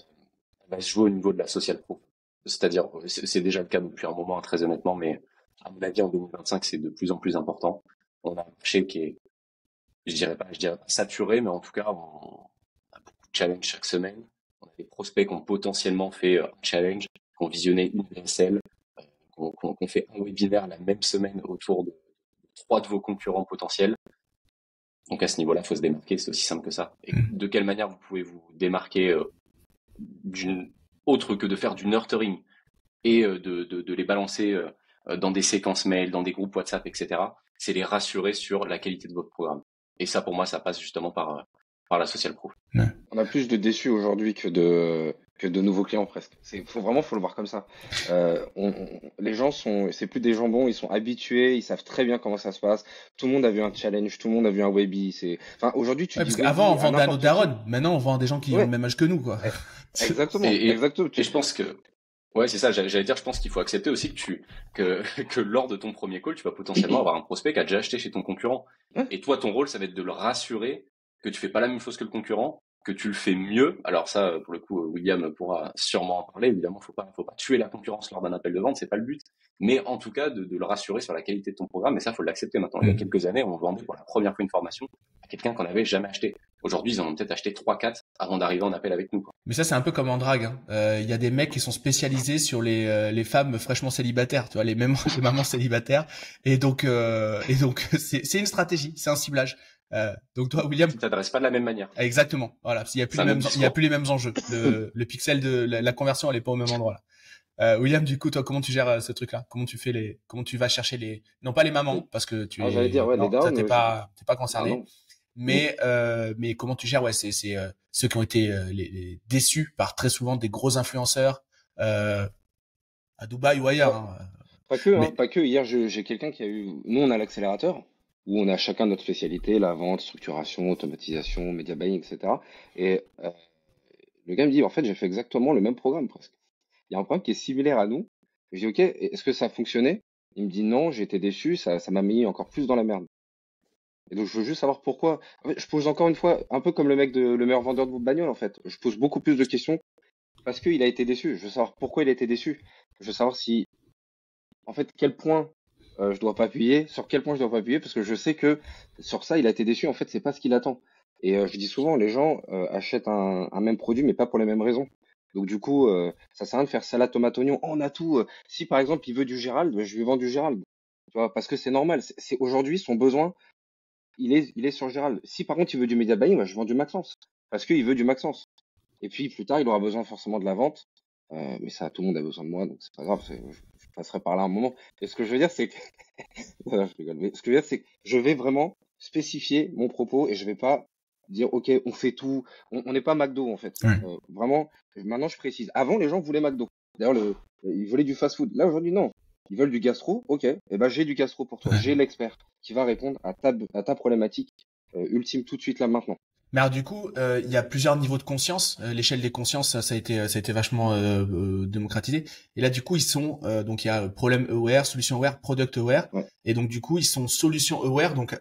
B: va se jouer au niveau de la social proof. C'est-à-dire, c'est déjà le cas depuis un moment, hein, très honnêtement, mais à mon avis, en 2025, c'est de plus en plus important. On a un marché qui est, je dirais pas saturé, mais en tout cas, on a beaucoup de challenges chaque semaine. On a des prospects qui ont potentiellement fait un challenge, qui ont visionné une VSL, qu'on fait un webinaire la même semaine autour de trois de vos concurrents potentiels. Donc à ce niveau-là, il faut se démarquer, c'est aussi simple que ça. Et
A: Hmm.
B: de quelle manière vous pouvez vous démarquer d'une autre que de faire du nurturing et de les balancer dans des séquences mail, dans des groupes WhatsApp, etc. C'est les rassurer sur la qualité de votre programme. Et ça, pour moi, ça passe justement par la social proof.
A: Ouais.
C: On a plus de déçus aujourd'hui que de nouveaux clients presque. Faut le voir comme ça. Les gens c'est plus des jambons, ils sont habitués, ils savent très bien comment ça se passe. Tout le monde a vu un challenge, tout le monde a vu un Webi. Enfin, aujourd'hui, tu
A: Ouais,
C: dis
A: parce qu'avant, on
C: Webi à
A: vendait à nos
C: n'importe qui.
A: darons. Maintenant, on vend à des gens qui ont le
C: Ouais,
A: même âge que nous, quoi.
C: e- exactement,
B: Et, et,
C: exactement.
B: et je pense que, ouais, c'est ça, j'allais dire, je pense qu'il faut accepter aussi que lors de ton premier call, tu vas potentiellement avoir un prospect qui a déjà acheté chez ton concurrent.
C: Ouais,
B: Et toi, ton rôle, ça va être de le rassurer que tu fais pas la même chose que le concurrent, que tu le fais mieux. Alors ça, pour le coup, William pourra sûrement en parler. Évidemment, faut pas tuer la concurrence lors d'un appel de vente, c'est pas le but. Mais en tout cas, de le rassurer sur la qualité de ton programme. Et ça, faut l'accepter maintenant. Il y a quelques années, on vendait pour la première fois une formation à quelqu'un qu'on n'avait jamais acheté. Aujourd'hui, ils en ont peut-être acheté 3-4 avant d'arriver en appel avec nous, quoi.
A: Mais ça, c'est un peu comme en drague, hein. Il y a des mecs qui sont spécialisés sur les femmes fraîchement célibataires, tu vois, les mamans célibataires. Et donc c'est une stratégie, c'est un ciblage. Donc toi, William,
B: Tu t'adresses pas de la même manière.
A: exactement. Voilà, il y a plus
B: C'est un autre
A: il y a
B: discours.
A: plus les mêmes enjeux. Le pixel de la conversion, elle est pas au même endroit là. William, du coup, toi, comment tu gères ce truc-là? Comment tu vas chercher non pas les mamans, parce que
C: J'allais dire, ouais, les
A: non, ça
C: downs,
A: t'es pas
C: ah
A: concerné,
C: non.
A: mais comment tu gères, ouais, c'est ceux qui ont été les déçus par très souvent des gros influenceurs, à Dubaï ou ailleurs,
C: Pas,
A: hein.
C: hein,
A: Mais,
C: pas que. Hier, j'ai quelqu'un qui a eu. Nous, on a l'accélérateur, où on a chacun notre spécialité, la vente, structuration, automatisation, media buying, etc. Et le gars me dit, en fait, j'ai fait exactement le même programme presque. Il y a un programme qui est similaire à nous. Je dis, OK, est-ce que ça a fonctionné? Il me dit non, j'ai été déçu, ça m'a mis encore plus dans la merde. Et donc, je veux juste savoir pourquoi. En fait, je pose encore une fois, un peu comme le mec de le meilleur vendeur de bagnole, en fait. Je pose beaucoup plus de questions parce qu'il a été déçu. Je veux savoir pourquoi il a été déçu. Je veux savoir si, en fait, quel point je dois pas appuyer, sur quel point je dois pas appuyer, parce que je sais que sur ça, il a été déçu. En fait, c'est pas ce qu'il attend. Et je dis souvent, les gens achètent un même produit, mais pas pour les mêmes raisons. Donc du coup, ça sert à rien de faire salade tomate oignon. Oh, on a tout. Si par exemple il veut du Gérald, je lui vends du Gérald. Tu vois, parce que c'est normal. C'est aujourd'hui son besoin, il est sur Gérald. Si par contre il veut du media buying, bah, je vends du Maxence, parce qu'il veut du Maxence. Et puis plus tard, il aura besoin forcément de la vente. Mais ça, tout le monde a besoin de moi, donc c'est pas grave. Je passerai par là un moment. Et ce que je veux dire, c'est que voilà, je rigole. Mais ce que je veux dire, c'est que je vais vraiment spécifier mon propos et je vais pas dire, OK, on fait tout. On n'est pas McDo, en fait.
A: ouais.
C: Vraiment, maintenant, je précise. Avant, les gens voulaient McDo. D'ailleurs, ils voulaient du fast-food. Là, aujourd'hui, non. Ils veulent du gastro. OK. Eh ben, j'ai du gastro pour toi. J'ai l'expert qui va répondre à ta problématique ultime tout de suite, là, maintenant.
A: Mais alors du coup, il y a plusieurs niveaux de conscience. L'échelle des consciences, ça a été vachement démocratisé. Et là, du coup, ils sont donc il y a problème aware, solution aware, product aware.
C: Ouais.
A: Et donc du coup, ils sont solution aware. Donc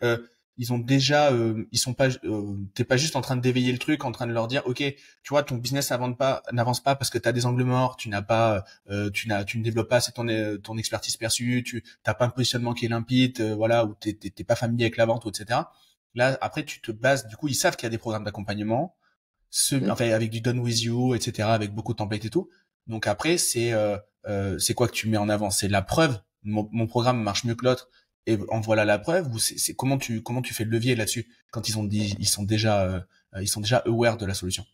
A: ils ont déjà, ils sont pas, t'es pas juste en train d'éveiller le truc, en train de leur dire, ok, tu vois, ton business n'avance pas parce que t'as des angles morts, tu ne développes pas assez ton expertise perçue, tu t'as pas un positionnement qui est limpide, voilà, ou t'es pas familier avec la vente, ou etc. Là, après, tu te bases, du coup, ils savent qu'il y a des programmes d'accompagnement, enfin, avec du done with you, etc., avec beaucoup de templates et tout. Donc après, c'est quoi que tu mets en avant? C'est la preuve. Mon programme marche mieux que l'autre. Et en voilà la preuve. Ou c'est comment tu fais le levier là-dessus quand ils sont déjà aware de la solution.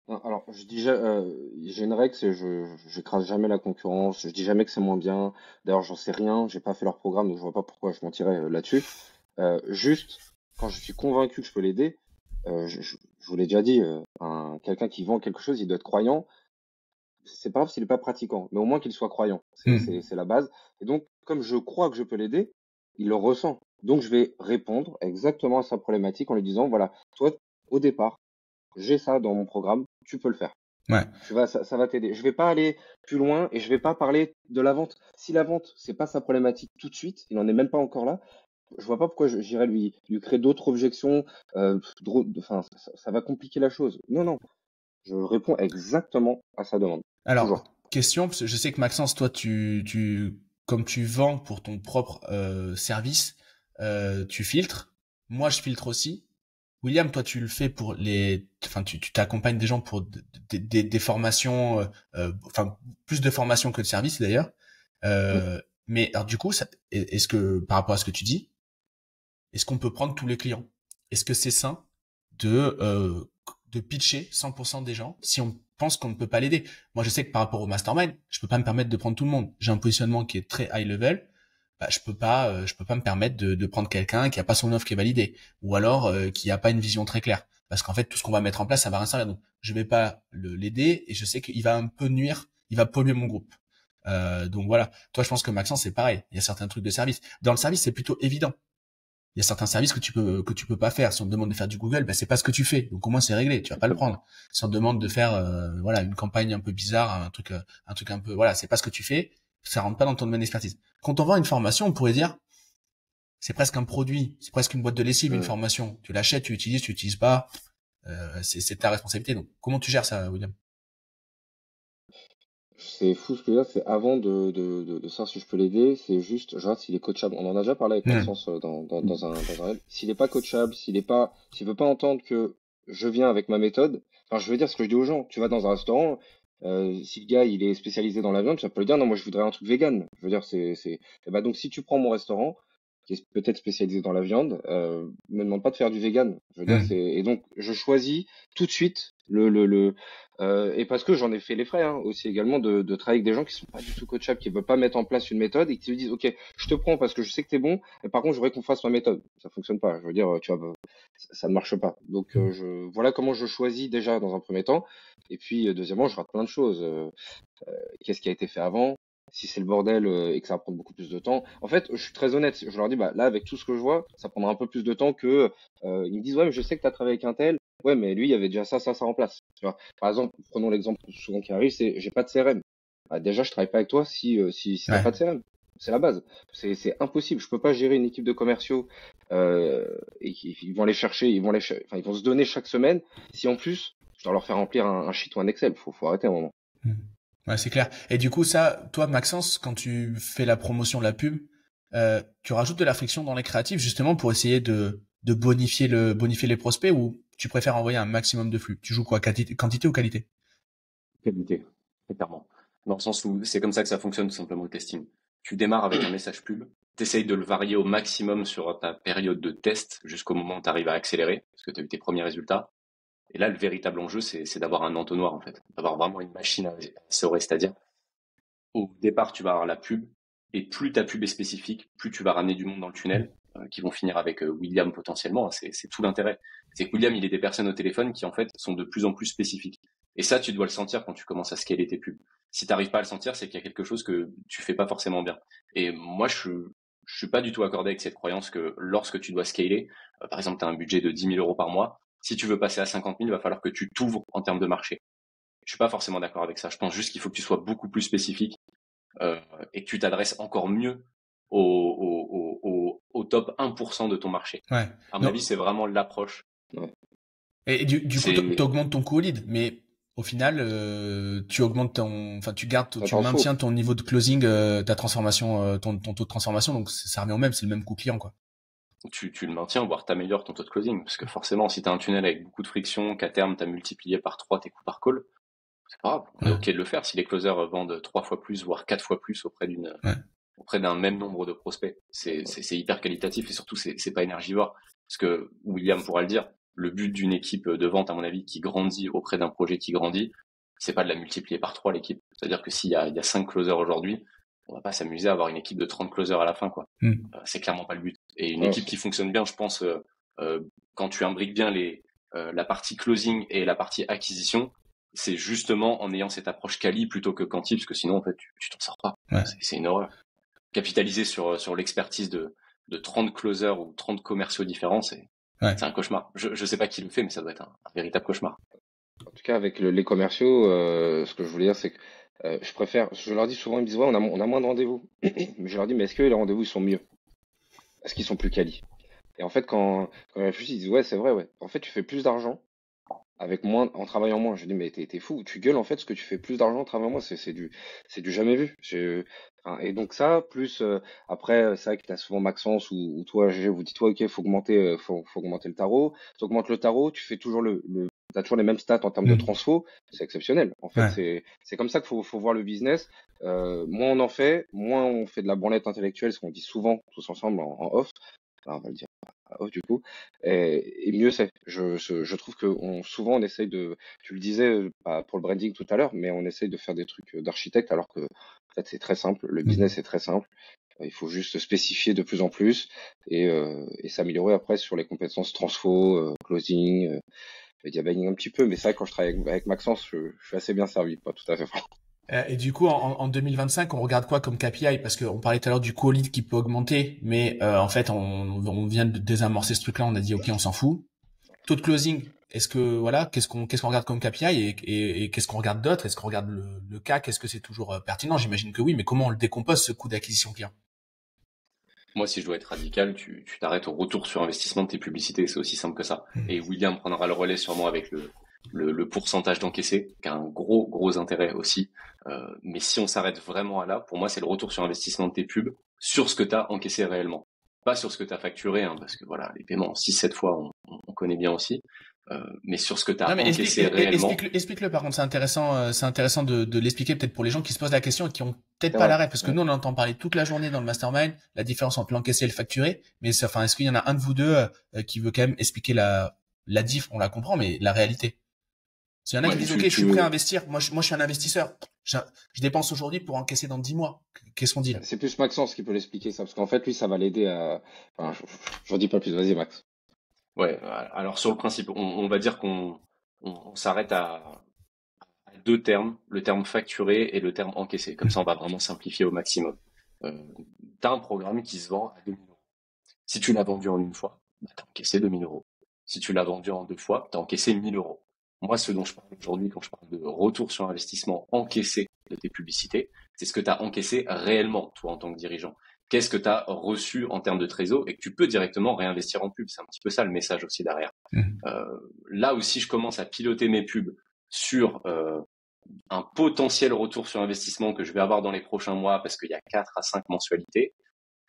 C: Non, alors, j'ai une règle, c'est j'écrase jamais la concurrence, je dis jamais que c'est moins bien. D'ailleurs, j'en sais rien, j'ai pas fait leur programme, donc je vois pas pourquoi je mentirais là-dessus. Juste, quand je suis convaincu que je peux l'aider, je vous l'ai déjà dit, quelqu'un qui vend quelque chose, il doit être croyant. C'est pas grave s'il est pas pratiquant, mais au moins qu'il soit croyant. C'est la base. Et donc, comme je crois que je peux l'aider, il le ressent. Donc, je vais répondre exactement à sa problématique en lui disant, voilà, toi, au départ, j'ai ça dans mon programme, tu peux le faire.
A: Ouais.
C: Ça va t'aider. Je vais pas aller plus loin et je vais pas parler de la vente. Si la vente, c'est pas sa problématique tout de suite, il en est même pas encore là, je vois pas pourquoi j'irais lui créer d'autres objections. Enfin, ça va compliquer la chose. Non, non. Je réponds exactement à sa demande.
A: Alors,
C: Toujours.
A: question, parce que je sais que Maxence, toi, comme tu vends pour ton propre service, tu filtres. Moi, je filtre aussi. William, toi, tu le fais enfin, tu t'accompagnes des gens pour des formations, enfin, plus de formations que de services d'ailleurs. Mais alors, du coup, est-ce que, par rapport à ce que tu dis, est-ce qu'on peut prendre tous les clients? Est-ce que c'est sain de pitcher 100% des gens si on pense qu'on ne peut pas l'aider? Moi, je sais que par rapport au mastermind, je peux pas me permettre de prendre tout le monde. J'ai un positionnement qui est très high level. Bah, je peux pas me permettre de prendre quelqu'un qui a pas son offre qui est validée ou alors qui a pas une vision très claire. Parce qu'en fait, tout ce qu'on va mettre en place, ça va rien servir. Donc, je vais pas l'aider et je sais qu'il va un peu nuire, il va polluer mon groupe. Donc voilà. Toi, je pense que Maxence, c'est pareil. Il y a certains trucs de service. Dans le service, c'est plutôt évident. Il y a certains services que tu peux pas faire. Si on te demande de faire du Google, ben c'est pas ce que tu fais. Donc au moins c'est réglé, tu vas pas le prendre. Si on te demande de faire voilà, une campagne un peu bizarre, un truc un peu voilà, c'est pas ce que tu fais, ça rentre pas dans ton domaine d'expertise. Quand on vend une formation, on pourrait dire c'est presque un produit, c'est presque une boîte de lessive, une formation. Tu l'achètes, tu utilises pas. c'est ta responsabilité. Donc, comment tu gères ça, William?
C: C'est fou ce que là, c'est avant de savoir si je peux l'aider, c'est juste, je regarde s'il est coachable. On en a déjà parlé avec
A: Hmm.
C: Maxence dans un reel. S'il est pas coachable, s'il veut pas entendre que je viens avec ma méthode, enfin, je veux dire ce que je dis aux gens. Tu vas dans un restaurant, si le gars il est spécialisé dans la viande, tu vas pas lui dire non, moi je voudrais un truc vegan. Je veux dire, eh ben, donc si tu prends mon restaurant, qui est peut-être spécialisé dans la viande, me demande pas de faire du vegan. Je veux dire,
A: Hmm.
C: et donc je choisis tout de suite et parce que j'en ai fait les frais aussi également de travailler avec des gens qui sont pas du tout coachables, qui veulent pas mettre en place une méthode et qui me disent ok, je te prends parce que je sais que t'es bon, et par contre je voudrais qu'on fasse ma méthode. Ça fonctionne pas. Je veux dire, tu vois, ça ne marche pas. Donc voilà comment je choisis déjà dans un premier temps. Et puis deuxièmement, je rate plein de choses. Qu'est-ce qui a été fait avant? Si c'est le bordel et que ça va prendre beaucoup plus de temps. En fait, je suis très honnête. Je leur dis, bah là, avec tout ce que je vois, ça prendra un peu plus de temps que. Ils me disent, ouais, mais je sais que tu as travaillé avec un tel. Ouais, mais lui, il y avait déjà ça en place. Tu vois. Par exemple, prenons l'exemple souvent qui arrive, c'est j'ai pas de CRM. Bah, déjà, je travaille pas avec toi si t'as
A: Ouais.
C: pas de CRM. C'est la base. C'est impossible. Je peux pas gérer une équipe de commerciaux et ils vont aller chercher, enfin, ils vont se donner chaque semaine. Si en plus, je dois leur faire remplir un sheet ou un Excel, faut arrêter un moment.
A: Hmm. Ouais, c'est clair. Et du coup, ça, toi, Maxence, quand tu fais la promotion de la pub, tu rajoutes de la friction dans les créatifs justement pour essayer de bonifier les prospects, ou tu préfères envoyer un maximum de flux? Tu joues quoi, quantité ou qualité?
B: Qualité, très clairement. Dans le sens où c'est comme ça que ça fonctionne tout simplement le testing. Tu démarres avec un message pub, tu essayes de le varier au maximum sur ta période de test jusqu'au moment où tu arrives à accélérer, parce que tu as eu tes premiers résultats. Et là, le véritable enjeu, c'est d'avoir un entonnoir, en fait. D'avoir vraiment une machine à essorer. C'est-à-dire, au départ, tu vas avoir la pub, et plus ta pub est spécifique, plus tu vas ramener du monde dans le tunnel, qui vont finir avec William potentiellement. C'est tout l'intérêt. C'est que William, il est des personnes au téléphone qui, en fait, sont de plus en plus spécifiques. Et ça, tu dois le sentir quand tu commences à scaler tes pubs. Si tu n'arrives pas à le sentir, c'est qu'il y a quelque chose que tu fais pas forcément bien. Et moi, je suis pas du tout accordé avec cette croyance que lorsque tu dois scaler, par exemple, tu as un budget de 10 000 euros par mois, si tu veux passer à 50 000, il va falloir que tu t'ouvres en termes de marché. Je suis pas forcément d'accord avec ça. Je pense juste qu'il faut que tu sois beaucoup plus spécifique euh, et que tu t'adresses encore mieux au top 1% de ton marché.
A: Ouais.
B: À mon avis,
A: Donc,
B: c'est vraiment l'approche.
C: Ouais.
A: et du coup,
B: C'est
A: t'augmentes ton coût au lead, mais au final, tu augmentes enfin,
C: Ça
A: tu
C: transfo.
A: maintiens ton niveau de closing, ta transformation, ton taux de transformation, donc ça revient au même, c'est le même coût client, quoi.
B: tu le maintiens, voire t'améliores ton taux de closing. Parce que forcément, si tu as un tunnel avec beaucoup de friction, qu'à terme, tu as multiplié par 3 tes coûts par call, c'est pas grave. On est
A: Ouais.
B: OK de le faire si les closers vendent 3 fois plus, voire 4 fois plus
A: Ouais.
B: auprès d'un même nombre de prospects. C'est hyper qualitatif et surtout, c'est pas énergivore. Parce que William pourra le dire, le but d'une équipe de vente, à mon avis, qui grandit auprès d'un projet qui grandit, c'est pas de la multiplier par 3 l'équipe. C'est-à-dire que s'il y a 5 closers aujourd'hui, on va pas s'amuser à avoir une équipe de 30 closers à la fin, quoi.
A: Hmm.
B: C'est clairement pas le but. Et une
C: Ouais,
B: équipe qui fonctionne bien, je pense, euh, quand tu imbriques bien la partie closing et la partie acquisition, c'est justement en ayant cette approche quali plutôt que quanti, parce que sinon, en fait, tu t'en sors pas.
A: Ouais.
B: C'est une horreur. Capitaliser sur l'expertise de 30 closers ou 30 commerciaux différents,
A: Ouais.
B: c'est un cauchemar. Je sais pas qui le fait, mais ça doit être un véritable cauchemar.
C: en tout cas, avec les commerciaux, ce que je voulais dire, c'est que je leur dis souvent, ils me disent, ouais, on a moins de rendez-vous. Mais je leur dis, mais est-ce que les rendez-vous, ils sont mieux? Est-ce qu'ils sont plus quali? Et en fait, quand ils réfléchissent, ils disent, ouais, c'est vrai, ouais. En fait, tu fais plus d'argent avec moins, en travaillant moins. Je dis, mais t'es fou, tu gueules, en fait, ce que tu fais plus d'argent en travaillant moins, c'est du jamais vu. Enfin, et donc ça, plus, après, c'est vrai que t'as souvent Maxence ou toi, GG, vous dites, ouais, ok, faut augmenter le tarot. Tu augmentes le tarot, tu fais toujours t'as toujours les mêmes stats en termes de
A: Hmm.
C: transfo, c'est exceptionnel. En fait,
A: Ouais.
C: c'est comme ça qu'il faut voir le business. Moins on en fait, moins on fait de la branlette intellectuelle, ce qu'on dit souvent tous ensemble en off. Enfin, on va le dire off du coup, et mieux c'est. Je trouve que souvent on essaye tu le disais pas pour le branding tout à l'heure, mais on essaye de faire des trucs d'architecte alors que en fait c'est très simple, le
A: Hmm.
C: business est très simple. Il faut juste spécifier de plus en plus et s'améliorer après sur les compétences transfo, closing, media buying un petit peu, mais c'est vrai que quand je travaille avec Maxence, je suis assez bien servi, pas tout à fait franc.
A: Et du coup, en 2025, on regarde quoi comme KPI? Parce qu'on parlait tout à l'heure du co-lead qui peut augmenter, mais en fait, on vient de désamorcer ce truc-là. On a dit, OK, on s'en fout. Taux de closing, est-ce que voilà, qu'est-ce qu'on regarde comme KPI, et qu'est-ce qu'on regarde d'autre? Est-ce qu'on regarde le CAC? Est-ce que c'est toujours pertinent? J'imagine que oui, mais comment on le décompose, ce coût d'acquisition client?
B: Moi, si je dois être radical, tu t'arrêtes au retour sur investissement de tes publicités. C'est aussi simple que ça. Et William prendra le relais sûrement avec le pourcentage d'encaissé, qui a un gros intérêt aussi. Mais si on s'arrête vraiment à là, pour moi, c'est le retour sur investissement de tes pubs sur ce que tu as encaissé réellement. Pas sur ce que tu as facturé, hein, parce que voilà, les paiements 6-7 fois, on connaît bien aussi. Mais sur ce que tu as encaissé réellement.
A: Explique-le par contre, c'est intéressant de l'expliquer peut-être pour les gens qui se posent la question et qui ont peut-être
C: C'est
A: pas
C: vrai.
A: la ref, parce que nous on entend parler toute la journée dans le mastermind, la différence entre l'encaissé et le facturé, mais enfin, est-ce qu'il y en a un de vous deux qui veut quand même expliquer la diff, on la comprend, mais la réalité? S'il y en a qui disent, ok, je suis prêt à investir, moi je suis un investisseur, je dépense aujourd'hui pour encaisser dans 10 mois. Qu'est-ce qu'on dit là?
C: C'est plus Maxence qui peut l'expliquer ça, parce qu'en fait, lui, ça va l'aider à. Enfin, j'en dis pas plus. Vas-y, Max.
B: Ouais, alors sur le principe, on va dire qu'on s'arrête à deux termes, le terme facturé et le terme encaissé. Comme ça, on va vraiment simplifier au maximum. Tu as un programme qui se vend à 2 000 euros. Si tu l'as vendu en une fois, bah, tu as encaissé 2 000 euros. Si tu l'as vendu en 2 fois, tu as encaissé 1 000 euros. Moi, ce dont je parle aujourd'hui, quand je parle de retour sur investissement encaissé de tes publicités, c'est ce que tu as encaissé réellement, toi, en tant que dirigeant. Qu'est-ce que tu as reçu en termes de trésor et que tu peux directement réinvestir en pub. C'est un petit peu ça le message aussi derrière. Là aussi, je commence à piloter mes pubs sur un potentiel retour sur investissement que je vais avoir dans les prochains mois parce qu'il y a 4 à 5 mensualités,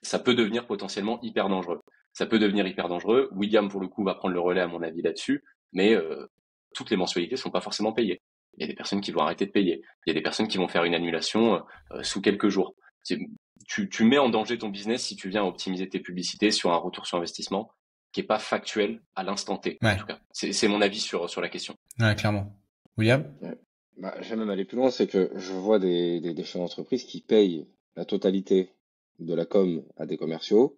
B: ça peut devenir potentiellement hyper dangereux. Ça peut devenir hyper dangereux. William, pour le coup, va prendre le relais à mon avis là-dessus, mais toutes les mensualités sont pas forcément payées. Il y a des personnes qui vont arrêter de payer. Il y a des personnes qui vont faire une annulation sous quelques jours. Tu mets en danger ton business si tu viens optimiser tes publicités sur un retour sur investissement qui est pas factuel à l'instant T.
A: Ouais.
B: En tout cas, c'est mon avis sur la question.
A: Ouais, clairement. William?
C: Bah, j'aime même aller plus loin, c'est que je vois des chefs d'entreprise qui payent la totalité de la com à des commerciaux,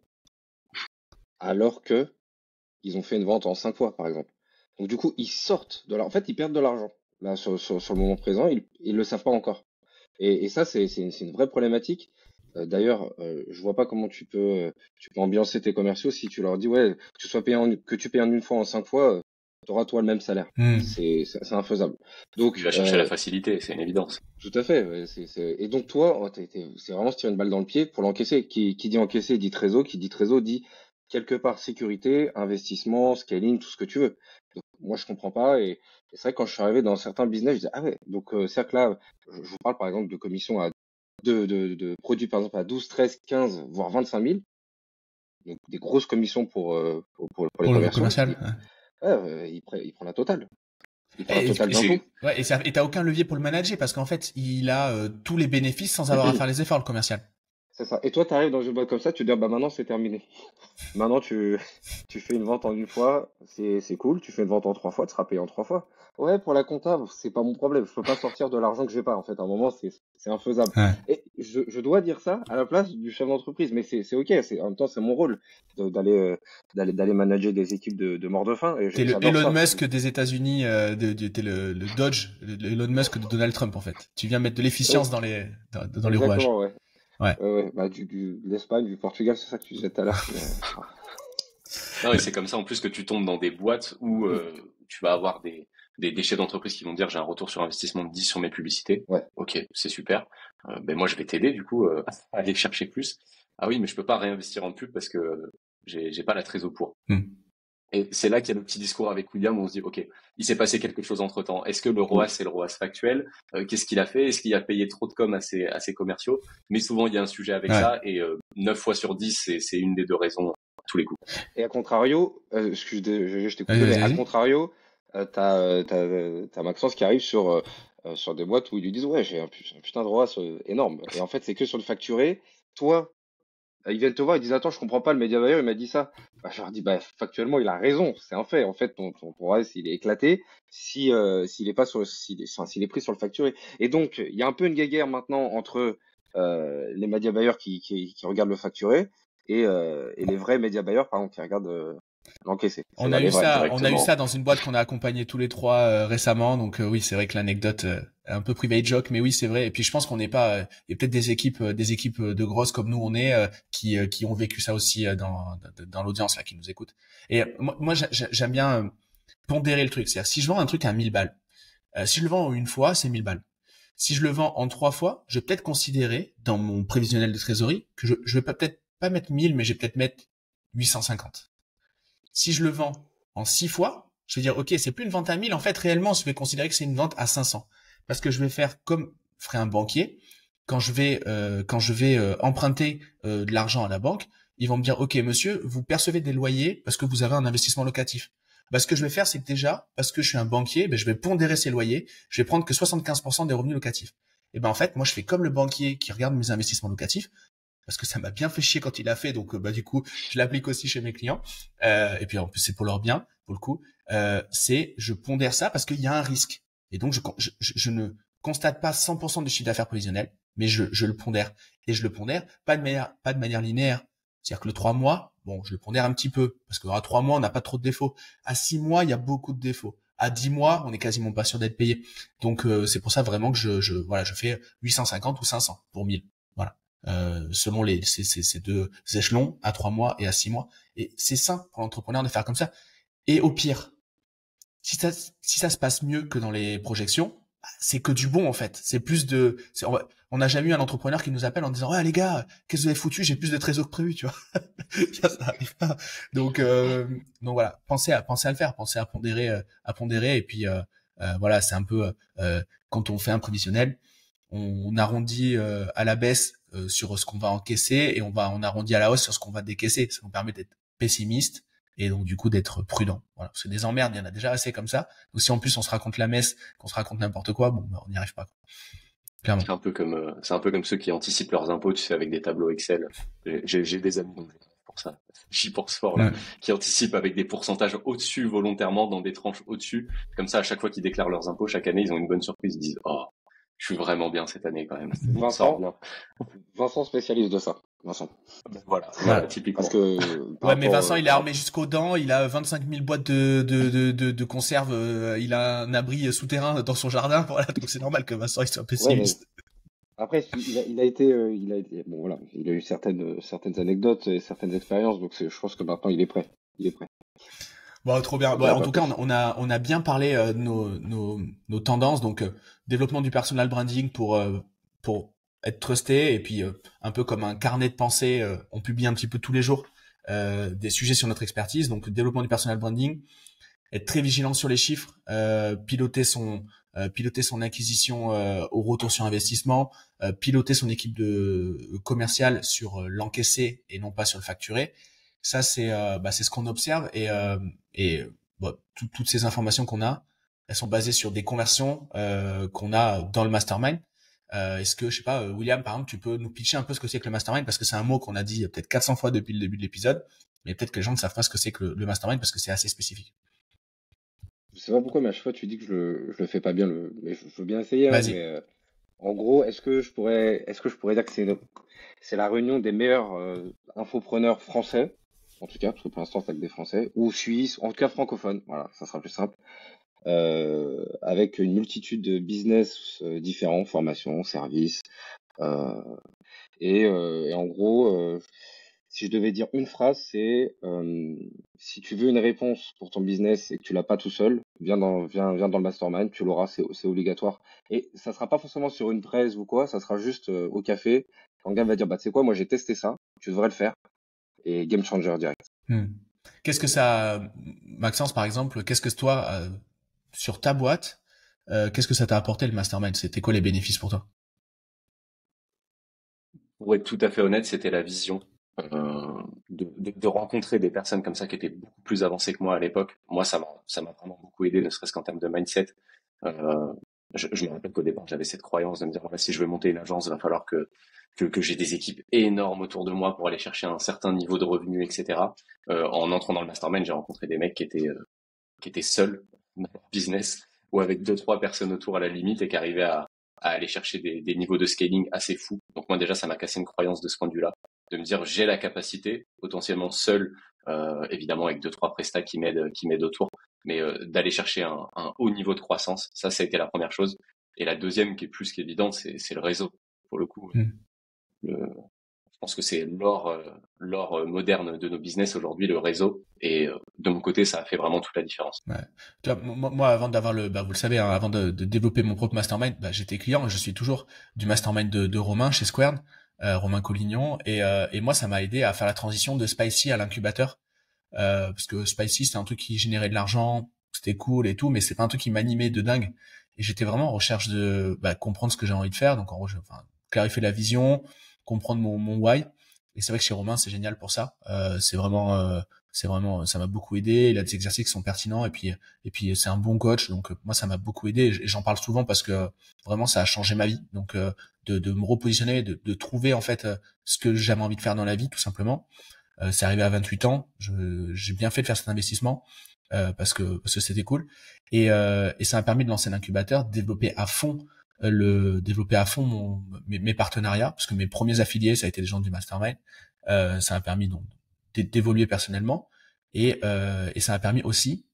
C: alors que ils ont fait une vente en 5 fois, par exemple. Donc du coup, ils sortent de en fait, ils perdent de l'argent. Là, sur le moment présent, ils le savent pas encore. Et ça, c'est une vraie problématique. D'ailleurs, je vois pas comment tu peux ambiancer tes commerciaux si tu leur dis ouais, que tu payes en une fois, en 5 fois, tu auras toi le même salaire. C'est infaisable. Donc
B: Tu vas chercher la facilité, c'est une évidence.
C: tout à fait. Ouais, et donc toi, c'est vraiment se tirer une balle dans le pied pour l'encaisser. Qui dit encaisser dit trésor, qui dit trésor dit quelque part sécurité, investissement, scaling, tout ce que tu veux. Donc, moi, je comprends pas. Et c'est vrai que quand je suis arrivé dans certains business, je disais ah ouais. Donc c'est-à-dire que là, je vous parle par exemple de commissions à de produits par exemple à 12, 13, 15, voire 25 000. Donc des grosses commissions pour les commerciaux.
A: Commercial.
C: Il prend la totale. Il prend
A: Et,
C: la totale d'un coup.
A: Ouais, et t'as aucun levier pour le manager parce qu'en fait, il a tous les bénéfices sans avoir à faire les efforts, le commercial.
C: C'est ça. Et toi, tu arrives dans une boîte comme ça, tu te dis, bah maintenant c'est terminé. Maintenant, tu fais une vente en une fois, c'est cool. Tu fais une vente en 3 fois, tu seras payé en 3 fois. Ouais, pour la compta, c'est pas mon problème. Je peux pas sortir de l'argent que j'ai pas. En fait, à un moment, c'est infaisable.
A: Ouais.
C: Et je dois dire ça à la place du chef d'entreprise, mais c'est ok. En même temps, c'est mon rôle d'aller manager des équipes de mort de faim.
A: T'es le Elon Musk des États-Unis, t'es le Dodge, le Elon Musk de Donald Trump en fait. Tu viens mettre de l'efficience dans les rouages.
C: Ouais. Ouais. Bah, de l'Espagne, du Portugal, c'est ça que tu disais tout à l'heure.
B: Non, et c'est comme ça en plus que tu tombes dans des boîtes où tu vas avoir des chefs d'entreprise qui vont dire j'ai un retour sur investissement de 10 sur mes publicités.
C: Ouais.
B: Ok, c'est super. Ben moi je vais t'aider du coup à aller chercher plus. Ah oui, mais je peux pas réinvestir en pub parce que j'ai pas la trésor pour. Et c'est là qu'il y a le petit discours avec William où on se dit, ok, il s'est passé quelque chose entre temps. Est-ce que le ROAS c'est le ROAS factuel? Qu'est-ce qu'il a fait? Est-ce qu'il a payé trop de com à ses commerciaux? Mais souvent, il y a un sujet avec ça et 9 fois sur 10, c'est une des deux raisons à tous les coups.
C: Et à contrario, je t'ai coupé, mais à contrario, t'as Maxence qui arrive sur des boîtes où ils lui disent, ouais, j'ai un putain de ROAS énorme. Et en fait, c'est que sur le facturé. Toi, ils viennent te voir, ils disent attends, je comprends pas, le média buyer il m'a dit ça. Bah, je leur dis bah factuellement il a raison, c'est un fait. En fait ton ROAS il est éclaté s'il est pas s'il est pris sur le facturé. Et donc il y a un peu une guéguerre maintenant entre les média buyers qui regardent le facturé et les vrais média buyers par exemple qui regardent l'encaissé.
A: On a eu ça dans une boîte qu'on a accompagné tous les trois récemment. Donc oui, c'est vrai que l'anecdote est un peu private joke, mais oui, c'est vrai. Et puis je pense qu'on n'est pas. Il y a peut-être des équipes de grosses comme nous on est qui ont vécu ça aussi dans l'audience là qui nous écoute. Et moi j'aime bien pondérer le truc. C'est-à-dire si je vends un truc à 1000 balles, si je le vends une fois, c'est 1000 balles. Si je le vends en 3 fois, je vais peut-être considérer dans mon prévisionnel de trésorerie que je vais peut-être pas mettre 1000, mais je vais peut-être mettre 850. Si je le vends en 6 fois, je vais dire, OK, c'est plus une vente à 1000. En fait, réellement, je vais considérer que c'est une vente à 500. Parce que je vais faire comme ferait un banquier. Quand je vais emprunter de l'argent à la banque, ils vont me dire, OK, monsieur, vous percevez des loyers parce que vous avez un investissement locatif. Ce que je vais faire, c'est que déjà, parce que je suis un banquier, je vais pondérer ces loyers. Je vais prendre que 75% des revenus locatifs. Et en fait, moi, je fais comme le banquier qui regarde mes investissements locatifs, parce que ça m'a bien fait chier quand il a fait. Donc, du coup, je l'applique aussi chez mes clients. Et puis, en plus, c'est pour leur bien, pour le coup. Je pondère ça parce qu'il y a un risque. Et donc, je ne constate pas 100% du chiffre d'affaires prévisionnel, mais je le pondère. Et je le pondère pas de manière linéaire. C'est-à-dire que le 3 mois, bon, je le pondère un petit peu, parce qu'à 3 mois, on n'a pas trop de défauts. À 6 mois, il y a beaucoup de défauts. À 10 mois, on est quasiment pas sûr d'être payé. Donc, c'est pour ça vraiment que je fais 850 ou 500 pour 1000. Voilà. Selon ces deux échelons, à 3 mois et à 6 mois. Et c'est sain pour l'entrepreneur de faire comme ça. Et au pire, si ça se passe mieux que dans les projections, c'est que du bon, en fait. On n'a jamais eu un entrepreneur qui nous appelle en disant, ouais, les gars, qu'est-ce que vous avez foutu? J'ai plus de trésor que prévu, tu vois. Ça arrive pas. Donc voilà. Pensez à le faire. Pensez à pondérer. Et puis, voilà, c'est un peu, quand on fait un prévisionnel, on arrondit à la baisse sur ce qu'on va encaisser et on arrondit à la hausse sur ce qu'on va décaisser. Ça nous permet d'être pessimiste et donc du coup d'être prudent. Voilà, parce que des emmerdes, il y en a déjà assez comme ça. Donc si en plus on se raconte la messe, qu'on se raconte n'importe quoi, on n'y arrive pas. Clairement.
B: C'est un peu comme ceux qui anticipent leurs impôts, tu sais, avec des tableaux Excel. J'ai des amis pour ça. J'y pense fort là, qui anticipent avec des pourcentages au-dessus volontairement dans des tranches au-dessus. Comme ça, à chaque fois qu'ils déclarent leurs impôts, chaque année, ils ont une bonne surprise. Ils disent, oh, je suis vraiment bien cette année quand même.
C: Vincent spécialiste de ça. Vincent.
B: Voilà, typiquement.
C: Parce que,
A: ouais, mais Vincent, il est armé jusqu'aux dents, il a 25 000 boîtes de conserve, il a un abri souterrain dans son jardin, voilà, donc c'est normal que Vincent, il soit pessimiste.
C: Ouais, après, il a été, bon voilà, il a eu certaines anecdotes et certaines expériences, donc je pense que maintenant il est prêt.
A: Bon, trop bien. Bon, en tout cas, on a bien parlé de nos tendances, donc développement du personal branding pour être trusté, et puis un peu comme un carnet de pensée, on publie un petit peu tous les jours des sujets sur notre expertise, donc développement du personal branding, être très vigilant sur les chiffres, piloter son acquisition au retour sur investissement, piloter son équipe de commerciale sur l'encaissé et non pas sur le facturé. Ça c'est ce qu'on observe, et toutes ces informations qu'on a, elles sont basées sur des conversions qu'on a dans le mastermind. Est-ce que, je sais pas, William, par exemple, tu peux nous pitcher un peu ce que c'est que le mastermind, parce que c'est un mot qu'on a dit peut-être 400 fois depuis le début de l'épisode, mais peut-être que les gens ne savent pas ce que c'est que le mastermind, parce que c'est assez spécifique.
C: Je sais pas pourquoi, mais à chaque fois tu dis que je le fais pas bien, mais je veux bien essayer.
A: Vas-y.
C: Mais en gros, est-ce que je pourrais dire que c'est la réunion des meilleurs infopreneurs français, en tout cas, parce que pour l'instant c'est avec des Français, ou suisses, en tout cas francophones. Voilà, ça sera plus simple. Avec une multitude de business différents, formations, services, et en gros, si je devais dire une phrase, c'est si tu veux une réponse pour ton business et que tu l'as pas tout seul, viens dans le mastermind, tu l'auras, c'est obligatoire. Et ça sera pas forcément sur une presse ou quoi, ça sera juste au café. Quand le gars va dire, bah tu sais quoi, moi j'ai testé ça, tu devrais le faire. Et game changer direct.
A: Qu'est-ce que ça, Maxence par exemple, qu'est-ce que toi, sur ta boîte, qu'est-ce que ça t'a apporté le mastermind? C'était quoi les bénéfices pour toi?
B: Pour être tout à fait honnête, c'était la vision. De rencontrer des personnes comme ça qui étaient beaucoup plus avancées que moi à l'époque. Moi, ça m'a vraiment beaucoup aidé, ne serait-ce qu'en termes de mindset. Je me rappelle qu'au départ, j'avais cette croyance de me dire, si je veux monter une agence, il va falloir que j'ai des équipes énormes autour de moi pour aller chercher un certain niveau de revenus, etc. En entrant dans le mastermind, j'ai rencontré des mecs qui étaient seuls dans leur business, ou avec 2-3 personnes autour à la limite, et qui arrivaient à aller chercher des niveaux de scaling assez fous. Donc moi, déjà, ça m'a cassé une croyance de ce point de vue-là, de me dire, j'ai la capacité, potentiellement seul, évidemment avec 2-3 prestats qui m'aident autour, mais d'aller chercher un haut niveau de croissance. Ça a été la première chose. Et la deuxième, qui est plus qu'évidente, c'est le réseau. Pour le coup, je pense que c'est l'or moderne de nos business aujourd'hui, le réseau. Et de mon côté, ça a fait vraiment toute la différence.
A: Ouais. Tu vois, moi, avant d'avoir vous le savez, avant de développer mon propre mastermind, j'étais client, et je suis toujours du mastermind de Romain chez Squared. Romain Collignon, et moi ça m'a aidé à faire la transition de Spicy à l'incubateur, parce que Spicy c'était un truc qui générait de l'argent, c'était cool et tout, mais c'est pas un truc qui m'animait de dingue, et j'étais vraiment en recherche de comprendre ce que j'ai envie de faire, donc clarifier la vision, comprendre mon why. Et c'est vrai que chez Romain c'est génial pour ça. C'est vraiment ça m'a beaucoup aidé. Il a des exercices qui sont pertinents, et puis c'est un bon coach, donc moi ça m'a beaucoup aidé, et j'en parle souvent parce que vraiment ça a changé ma vie. Donc de me repositionner, de trouver en fait ce que j'avais envie de faire dans la vie, tout simplement. C'est arrivé à 28 ans. J'ai bien fait de faire cet investissement, parce que c'était cool, et ça m'a permis de lancer l'incubateur, de développer à fond mes partenariats, parce que mes premiers affiliés ça a été des gens du mastermind. Ça m'a permis donc d'évoluer personnellement, et ça m'a permis aussi,